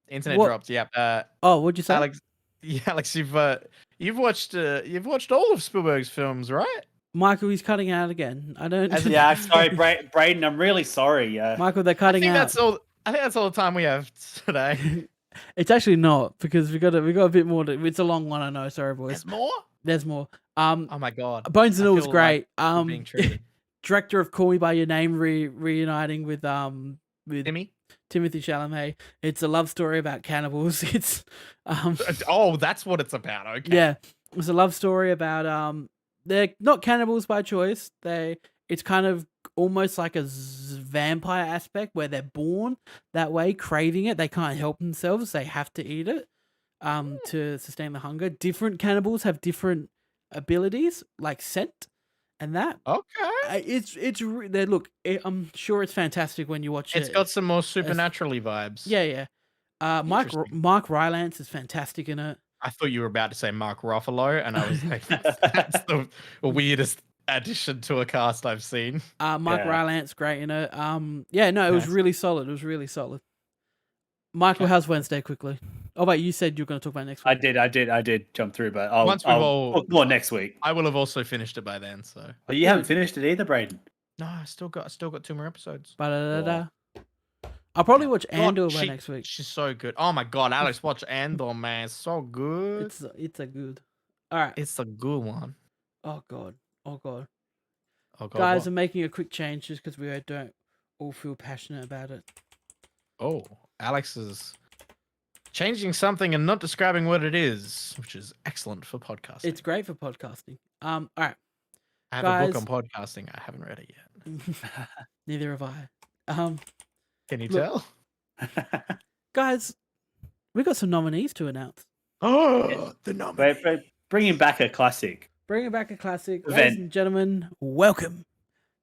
Internet dropped. Yeah. What'd you say, Alex? You've watched all of Spielberg's films, right? Michael, he's cutting out again. I don't. Yeah, sorry, Brayden. I'm really sorry. Michael, they're cutting out. I think that's all the time we have today. It's actually not, because we got a bit more. It's a long one, I know. Sorry, boys. There's more. Oh my god. Bones and All was great. Being director of Call Me by Your Name reuniting with Timothy Chalamet. It's a love story about cannibals. It's that's what it's about. Okay. Yeah, it's a love story about they're not cannibals by choice. it's kind of almost like a vampire aspect where they're born that way, craving it. They can't help themselves. They have to eat it to sustain the hunger. Different cannibals have different abilities, like scent and that. Okay. I'm sure it's fantastic when you watch it. It's got some more supernaturally vibes. Yeah. Mark Rylance is fantastic in it. I thought you were about to say Mark Ruffalo, and I was like, that's the weirdest addition to a cast I've seen. Mark Rylance, great in it. It was really solid. It was really solid. Michael, how's Wednesday quickly? Oh, wait, you said you were going to talk about next week. I did jump through, but I'll talk more next week. I will have also finished it by then, so. Oh, you haven't finished it either, Brayden? No, I still got 2 more episodes. I'll probably watch Andor by next week. She's so good. Oh my god, Alex, watch Andor, man. It's so good. It's a good. All right. It's a good one. Oh god. God, Guys, what? I'm making a quick change just because we don't all feel passionate about it. Oh, Alex is changing something and not describing what it is, which is excellent for podcasting. It's great for podcasting. All right. I have a book on podcasting. I haven't read it yet. Neither have I. Can you tell? Guys, we got some nominees to announce. Oh, the nominees. We're bringing back a classic. Bringing back a classic. Event. Ladies and gentlemen, welcome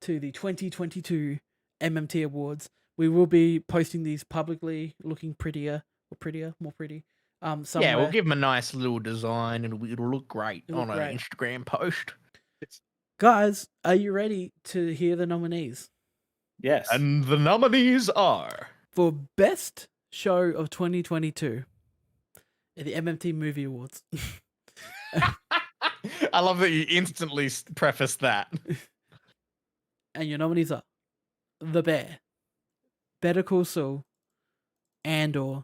to the 2022 MMT Awards. We will be posting these publicly, looking more pretty. Somewhere. Yeah, we'll give them a nice little design and it'll look great on an Instagram post. Guys, are you ready to hear the nominees? Yes. And the nominees are... For Best Show of 2022 at the MMT Movie Awards. I love that you instantly prefaced that. And your nominees are The Bear, Better Call Saul, Andor,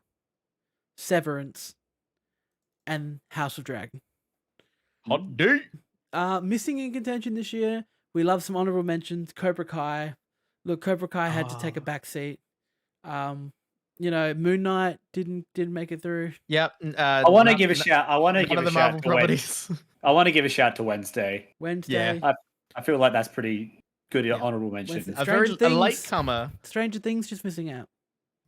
Severance, and House of Dragon. Hot D. Missing in contention this year, we love some honorable mentions. Cobra Kai. Look, Cobra Kai had to take a back seat. Moon Knight didn't make it through. Yep. I want to give a shout. I want to give a shout to properties. I want to give a shout to Wednesday. Wednesday. Yeah. I feel like that's pretty good honorable mention. A latecomer. Stranger Things just missing out.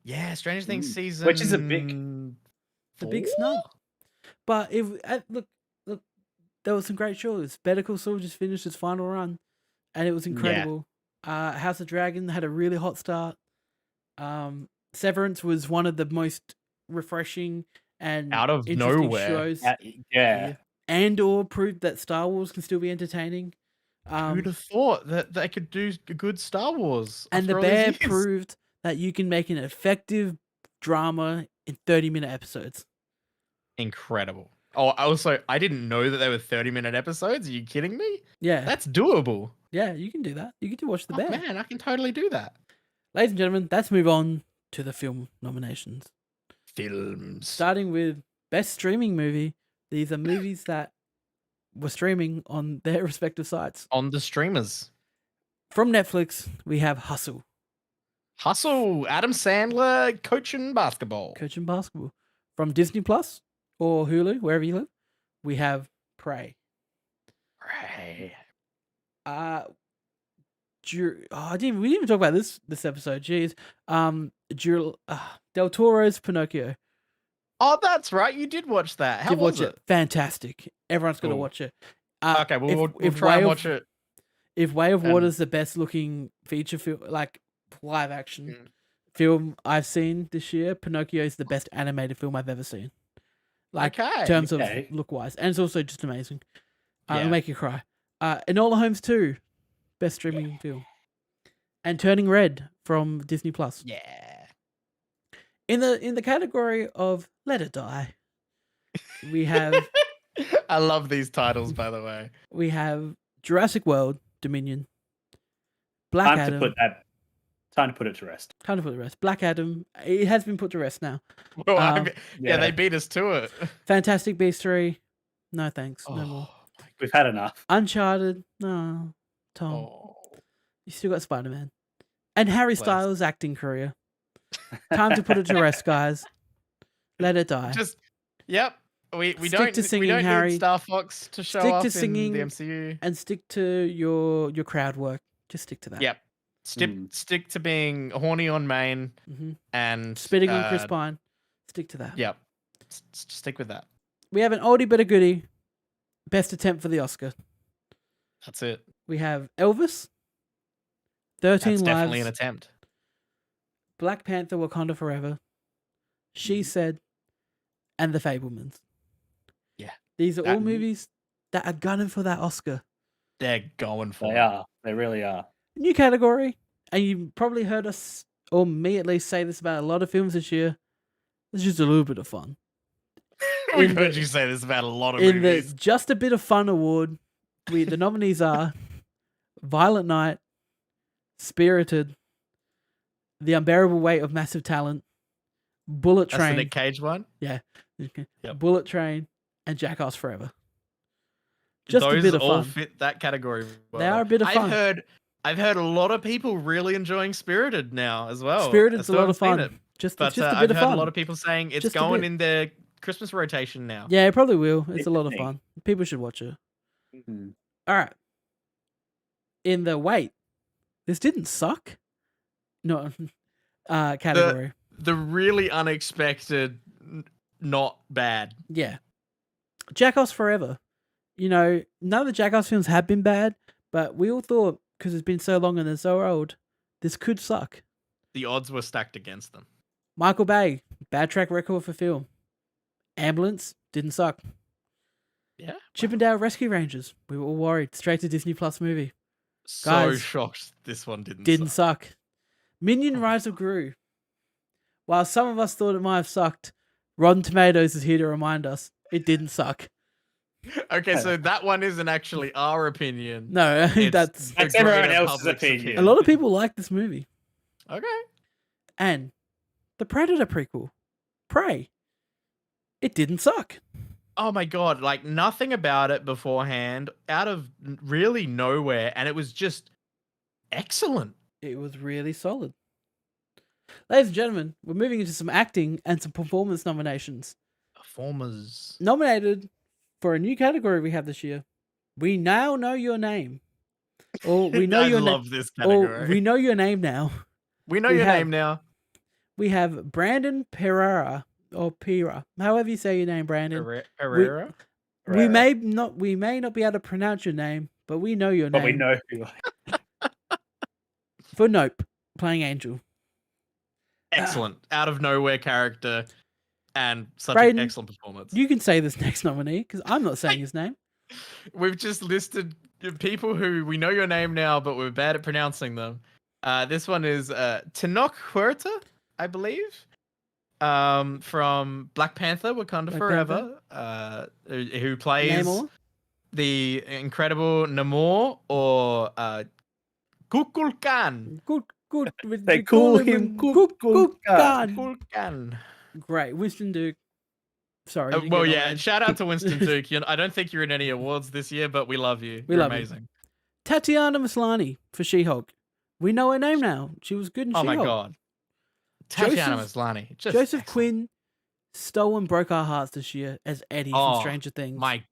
Yeah, Stranger Things season, which is a big, it's a big snub. But look, there was some great shows. Better Call Saul just finished its final run, and it was incredible. Yeah. House of Dragon had a really hot start. Severance was one of the most refreshing and out of interesting nowhere shows. Yeah. Andor proved that Star Wars can still be entertaining. Who'd have thought that they could do a good Star Wars? And The Bear proved that you can make an effective drama in 30-minute episodes. Incredible. Oh, also, I didn't know that they were 30-minute episodes. Are you kidding me? Yeah. That's doable. Yeah, you can do that. You can watch The Bear. Man, I can totally do that. Ladies and gentlemen, let's move on to the film nominations. Films. Starting with Best Streaming Movie. These are movies that were streaming on their respective sites. On the streamers. From Netflix, we have Hustle. Adam Sandler coaching basketball. From Disney Plus or Hulu, wherever you live, we have Prey. We didn't even talk about this episode. Jeez. Del Toro's Pinocchio. Oh, that's right. You did watch that. How was it? Fantastic. Everyone's going to watch it. Okay, we'll try and watch it. If Way of Water is the best looking feature film, like live action film I've seen this year, Pinocchio is the best animated film I've ever seen. Like, in terms of look wise. And it's also just amazing. It'll make you cry. Enola Holmes 2, best streaming film. And Turning Red from Disney Plus. Yeah. In the category of Let It Die, we have I love these titles, by the way. We have Jurassic World Dominion. Black Adam. Time to put it to rest. Black Adam. It has been put to rest now. Well, they beat us to it. Fantastic Beasts 3. No thanks. No more. We've had enough. Uncharted. No. Tom. You still got Spider-Man. And Harry Styles' acting career. Time to put it to rest, guys. Let it die. We stick don't to singing, we don't Harry. need Star Fox to show stick up to singing in the MCU. And stick to your crowd work. Just stick to that. Yep. Stick to being horny on main and spitting on Chris Pine. Stick to that. Yep. Stick with that. We have an oldie but a goodie. Best attempt for the Oscar. That's it. We have Elvis. 13 That's Lives. definitely an attempt. Black Panther: Wakanda Forever. She Said. And The Fabelmans. Yeah. These are all movies that are gunning for that Oscar. They're going for it. They are. They really are. New category. And you probably heard us, or me at least, say this about a lot of films this year. It's just a little bit of fun. We've heard you say this about a lot of in movies. the Just a Bit of Fun award, the nominees are Violent Night, Spirited, The Unbearable Weight of Massive Talent, Bullet Train. That's the Nick Cage one? Yeah. Yep. Bullet Train and Jackass Forever. Just Those a bit of all fun. fit that category. Well. They are a bit of fun. I've heard a lot of people really enjoying Spirited now as well. Spirited's a lot of fun. It's just a bit I've of heard fun. a lot of people saying it's going in the Christmas rotation now. Yeah, it probably will. It's a lot of fun. People should watch it. Mm-hmm. All right. In the this didn't suck. No, category. The really unexpected, not bad. Yeah. Jackass Forever. You know, none of the Jackass films have been bad, but we all thought, because it's been so long and they're so old, this could suck. The odds were stacked against them. Michael Bay, bad track record for film. Ambulance, didn't suck. Yeah. Chippendale Rescue Rangers, we were all worried. Straight to Disney Plus movie. So Guys, shocked this one didn't suck. Minion Rise of Gru. While some of us thought it might have sucked, Rotten Tomatoes is here to remind us it didn't suck. Okay, so that one isn't actually our opinion. No, that's everyone else's opinion. A lot of people like this movie. Okay. And the Predator prequel, Prey, it didn't suck. Oh my god, like nothing about it beforehand, out of really nowhere, and it was just excellent. It was really solid. Ladies and gentlemen, we're moving into some acting and some performance nominations. Performers. Nominated for a new category we have this year. We now know your name. Or we know your name. I love this category. Or we know your name now. We know your name now. We have Brandon Pereira. Or Pira, however you say your name, Brandon. Pereira. We may not be able to pronounce your name, but we know your name. But we know who you are. For Nope, playing Angel. Excellent, out of nowhere character, and such Brayden, an excellent performance. You can say this next nominee because I'm not saying his name. We've just listed people who we know your name now, but we're bad at pronouncing them. This one is Tenoch Huerta, I believe. From Black Panther: Wakanda Forever, who plays Namor? the incredible Namor, or Kukulkan. Good. They call him Kukulkan. Kukulkan. Great, Winston Duke. Sorry. Well, yeah. Shout out to Winston Duke. I don't think you're in any awards this year, but we love you. You're amazing. Tatiana Maslany for She-Hulk. We know her name now. She was good in She-Hulk. Oh my god. Tatiana Maslany. Joseph Quinn stole and broke our hearts this year as Eddie from Stranger Things. My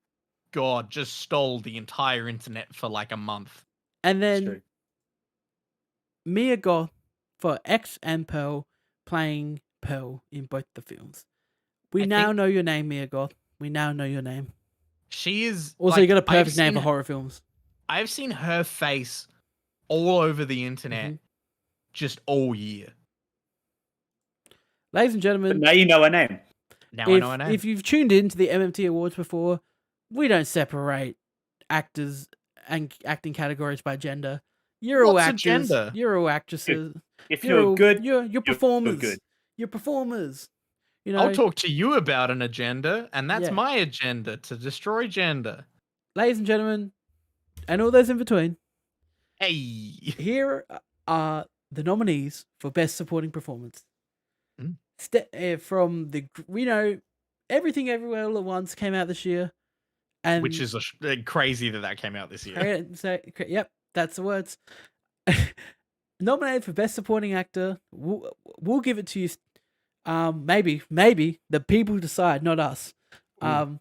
god, just stole the entire internet for like a month. And then Mia Goth for X and Pearl, playing Pearl in both the films. We now know your name, Mia Goth. We now know your name. She is also, you got a perfect name for horror films. I've seen her face all over the internet just all year. Ladies and gentlemen, but now you know her name. Now I know her name. If you've tuned in to the MMT Awards before, we don't separate actors and acting categories by gender. You're all actors. Gender? You're all actresses. If you're good, you're performers. You're good. You're performers. You know, I'll talk to you about an agenda, and that's my agenda, to destroy gender. Ladies and gentlemen, and all those in between. Hey, here are the nominees for Best Supporting Performance. From we know Everything Everywhere All at Once came out this year, and which is crazy that came out this year. Yep, that's the words. Nominated for Best Supporting Actor, we'll give it to you. Maybe the people decide, not us. You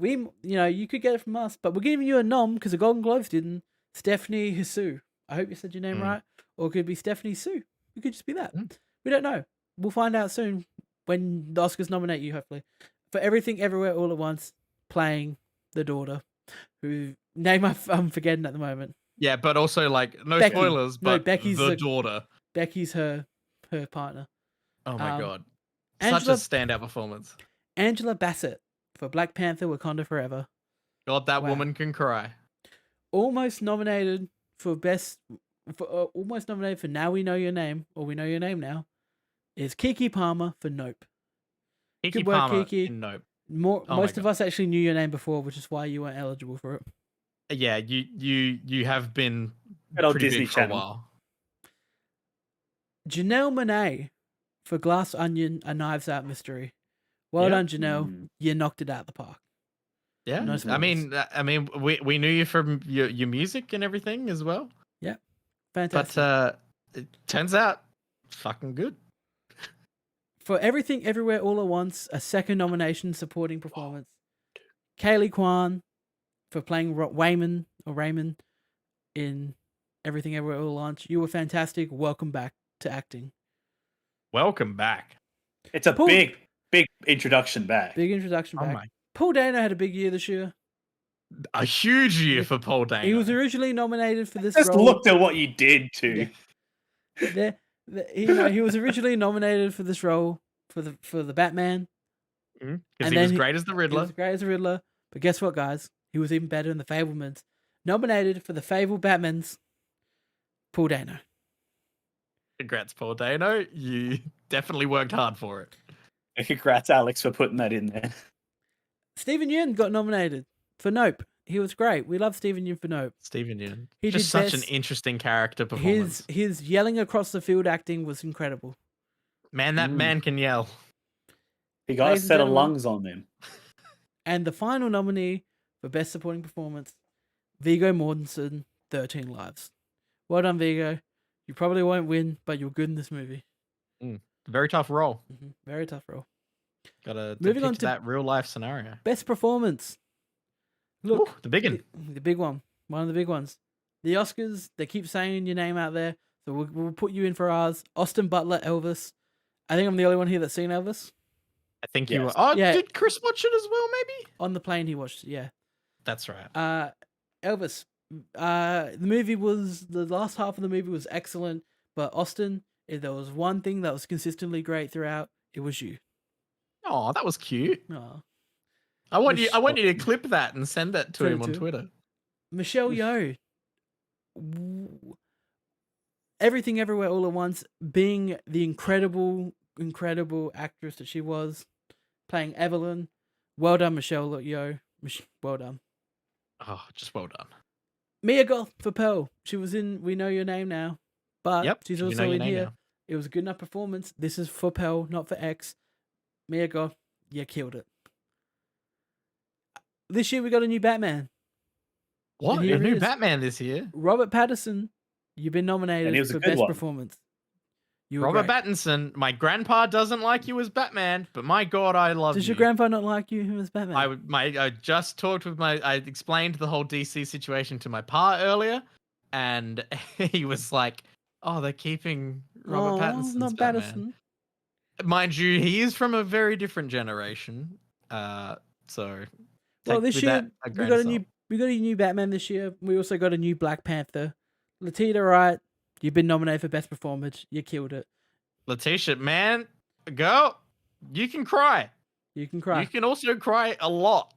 could get it from us, but we're giving you a nom because the Golden Globes didn't. Stephanie Hsu I hope you said your name Mm. right. Or it could be Stephanie Sue. It could just be that. Mm. We don't know. We'll find out soon when the Oscars nominate you, hopefully. For Everything Everywhere All at Once, playing the daughter, who name I'm forgetting at the moment. Yeah, but also like no Becky. spoilers, No, but Becky's the the- daughter. Becky's her partner. Oh my Um, god. Angela- Such a standout performance. Angela Bassett for Black Panther Wakanda Forever. God, that Wow. woman can cry. Almost nominated for almost nominated for Now We Know Your Name, or We Know Your Name Now, is Keke Palmer for Nope. Keke Good work, Palmer Keke. in Nope. Most of God. us actually knew your name before, which is why you weren't eligible for it. Yeah, you have been Good old pretty Disney big for a Channel. while. Janelle Monáe for Glass Onion, A Knives Out Mystery. Well Yep. done, Janelle. You knocked it out the park. Yeah, No I spoilers. mean, we knew you from your music and everything as well. Fantastic. But it turns out, fucking good. For Everything Everywhere All at Once, a second nomination supporting performance. Kaylee Kwan for playing Raymond in Everything Everywhere All at Once. You were fantastic. Welcome back to acting. Welcome back. It's a Paul- big introduction back. Big introduction Oh back. my, Paul Dano had a big year this year. a huge year for Paul Dano. He was originally nominated for this Just role. looked at what you did too. Yeah. He was originally nominated for this role for the Batman. because and he then was he- great as the He Riddler. was great as a Riddler. But guess what, guys? He was even better in the Fabelmans. Nominated for the Fable Batmans. Paul Dano. Congrats, Paul Dano. You definitely worked hard for it. Congrats, Alex, for putting that in there. Stephen Yeun got nominated for Nope. He was great. We love Stephen Yeun for Nope. Stephen Yeun. He Just did such an best- interesting character performance. His yelling across the field acting was incredible. Man, that man can yell. He got a Ladies and set of gentlemen. lungs on him. And the final nominee for Best Supporting Performance, Viggo Mortensen, 13 Lives. Well done, Viggo. You probably won't win, but you're good in this movie. Very tough role. Very tough role. Gotta Moving on depict to- that real life scenario. Best Performance. Look, Ooh, the big one. The big one. One of the big ones. The Oscars, they keep saying your name out there, so we'll put you in for ours. Austin Butler, Elvis. I think I'm the only one here that's seen Elvis. I think you were. Yes. Oh, Yeah. did Chris watch it as well? Maybe. On the plane he watched it, yeah. That's right. Elvis. The last half of the movie was excellent, but Austin, if there was one thing that was consistently great throughout, it was you. Oh, that was cute. Aw. I want you to clip that and send that to Send him it on to him. Twitter. Michelle Yeoh. Everything Everywhere All at Once, being the incredible actress that she was, playing Evelyn. Well done, Michelle Yeoh. Well done. Oh, just well done. Mia Goth for Pearl. She was in We Know Your Name Now, but Yep. she's You also know your in name here. now. It was a good enough performance. This is for Pearl, not for X. Mia Goth, you killed it. This year we got a new Batman. What? here A it new is. Batman this year? Robert Pattinson, you've been nominated And he was a for good Best one. Performance. You were Robert great. Pattinson. My grandpa doesn't like you as Batman, but my God, I love you. Does your grandpa not like you as Batman? I just talked with I explained the whole DC situation to my pa earlier, and he was like, "Oh, they're keeping Robert Pattinson's not Batman." Pattinson. Mind you, he is from a very different generation. So Well, this year a we grain got of a salt. new Batman this year. We also got a new Black Panther. Letitia Wright, you've been nominated for Best Performance. You killed it. Letitia, man, go. You can cry. You can cry. You can also cry a lot.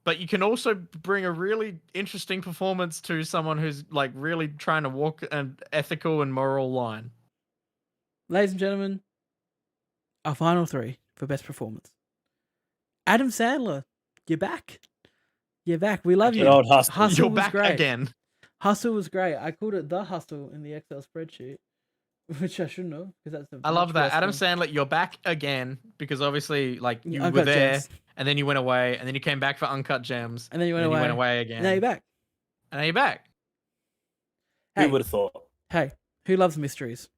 But you can also bring a really interesting performance to someone who's like really trying to walk an ethical and moral line. Ladies and gentlemen, our final three for Best Performance. Adam Sandler, you're back. You're back. We love Good you. old Hustle. Hustle You're was back great. again. Hustle was great. I called it The Hustle in the Excel spreadsheet, which I shouldn't have, because that's I love that. Adam Sandler. Sandler, you're back again because obviously like you were Uncut there Gems. and then you went away and then you came back for Uncut Gems. And then you and went then away. you went away again. And now you're back. And now you're back. Who Hey, would have thought? hey, who loves mysteries?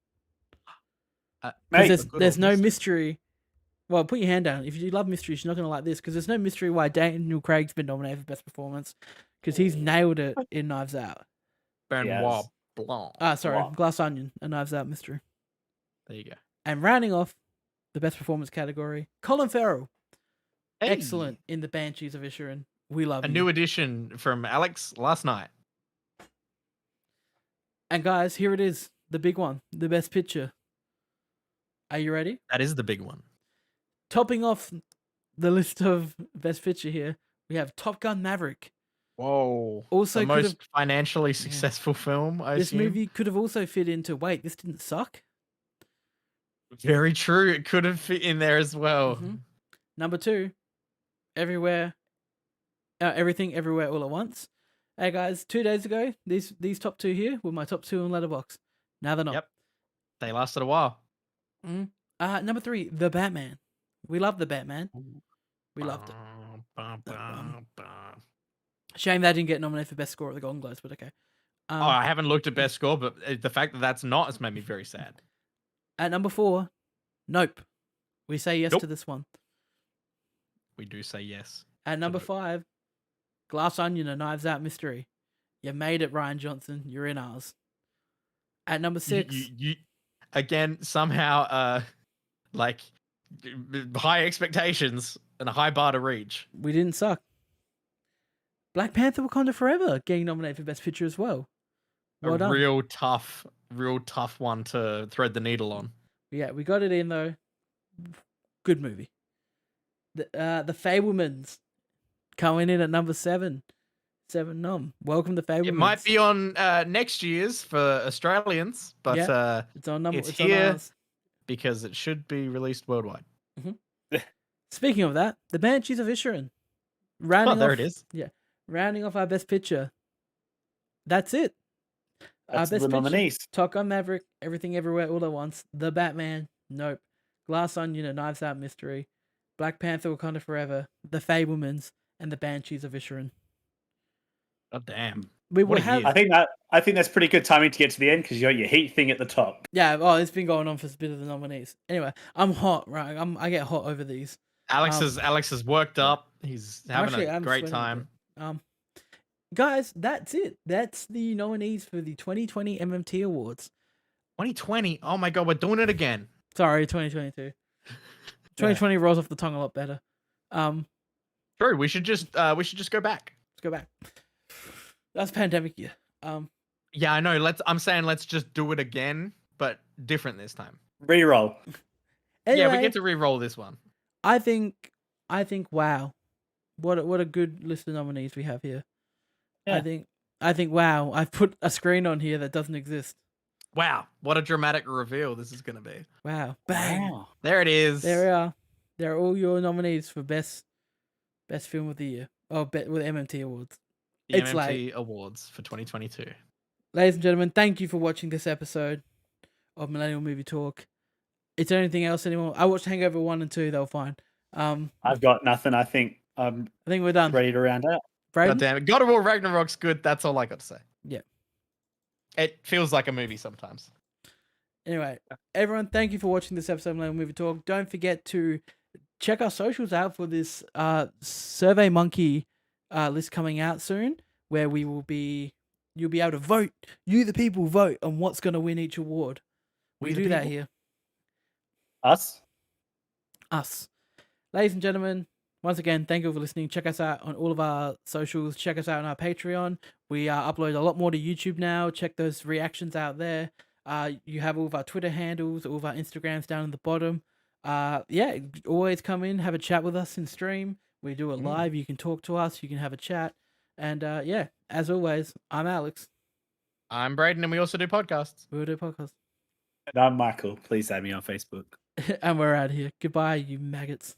Mate, Because good there's old no mystery. mystery. Well, put your hand down. If you love mysteries, you're not going to like this, because there's no mystery why Daniel Craig's been nominated for Best Performance, because he's nailed it in Knives Out. Benoit Yes. Blanc. Sorry, Blanc. Glass Onion, A Knives Out Mystery. There you go. And rounding off the best performance category, Colin Farrell. Hey, Excellent in the Banshees of Inisherin. We love a you. new addition from Alex last night. And guys, here it is, the big one, the best picture. Are you ready? That is the big one. Topping off the list of best picture here, we have Top Gun Maverick. Whoa. Also the could most financially successful film, I This assume. movie could have also fit into, wait, this didn't suck? Very true. It could have fit in there as well. Mhm. Number 2, Everything Everywhere All at Once. Hey guys, 2 days ago, these top 2 here were my top 2 on Letterboxd. Now they're not. Yep. They lasted a while. Number 3, The Batman. We love The Batman. We loved it. Shame that didn't get nominated for best score at the Golden Globes, but okay. I haven't looked at best score, but the fact that that's not has made me very sad. At number 4, Nope. We say yes Nope. to this one. We do say yes. At number Nope. 5, Glass Onion, A Knives Out Mystery. You made it, Ryan Johnson. You're in ours. At number 6, You again somehow like high expectations and a high bar to reach. we didn't suck. Black Panther: Wakanda Forever getting nominated for Best Picture as well. Well done. Real tough one to thread the needle on. Yeah, we got it in though. Good movie. The Fabelmans coming in at number 7. 7 nom. Welcome to Fabelmans. It might be on next year's for Australians, but it's on number. it's It's here. on ours. Because it should be released worldwide. Speaking of that, the Banshees of Inisherin. Rounding there off, it is. Yeah, rounding off our Best Picture. That's it. That's Best the Picture, nominees. Top Gun Maverick, Everything Everywhere All at Once, The Batman, Nope, Glass Onion, A Knives Out Mystery, Black Panther: Wakanda Forever, The Fabelmans, and The Banshees of Inisherin. Oh damn! We What will a have. year. I think that's pretty good timing to get to the end because you got your heat thing at the top. Yeah. Oh, it's been going on for a bit of the nominees. Anyway, I'm hot, right? I get hot over these. Alex is worked up. He's having I'm a great sweating a time. Guys, that's it. That's the nominees for the 2020 MMT Awards. 2020. Oh my god, we're doing it again. Sorry, 2022. 2020 rolls off the tongue a lot better. True. We should just go back. Let's go back. That's pandemic year. Yeah, I know. I'm saying let's just do it again, but different this time. Reroll. Anyway, Yeah, we get to re-roll this one. I think wow. What a good list of nominees we have here. Yeah. I think wow, I've put a screen on here that doesn't exist. Wow, what a dramatic reveal this is going to be. Wow. Bang. Wow. There it is. There we are. There are all your nominees for best film of the year. Oh, with MMT Awards. The It's MMT like- Awards for 2022. Ladies and gentlemen, thank you for watching this episode of Millennial Movie Talk. Is there anything else anyone? I watched Hangover 1 and 2, they were fine. I've got nothing. I think I'm I think we're done. ready to round out. Brayden? God damn it. God of War Ragnarok's good. That's all I got to say. Yeah. It feels like a movie sometimes. Anyway, everyone, thank you for watching this episode of Millennial Movie Talk. Don't forget to check our socials out for this Survey Monkey list coming out soon, where you'll be able to vote. You, the people, vote on what's going to win each award. We do that here. Us? Ladies and gentlemen, once again, thank you for listening. Check us out on all of our socials. Check us out on our Patreon. We upload a lot more to YouTube now. Check those reactions out there. You have all of our Twitter handles, all of our Instagrams down at the bottom. Yeah, always come in, have a chat with us in stream. We do it live. You can talk to us. You can have a chat. And yeah, as always, I'm Alex. I'm Brayden, and we also do podcasts. We'll do a podcast. And I'm Michael. Please add me on Facebook. And we're out here. Goodbye, you maggots.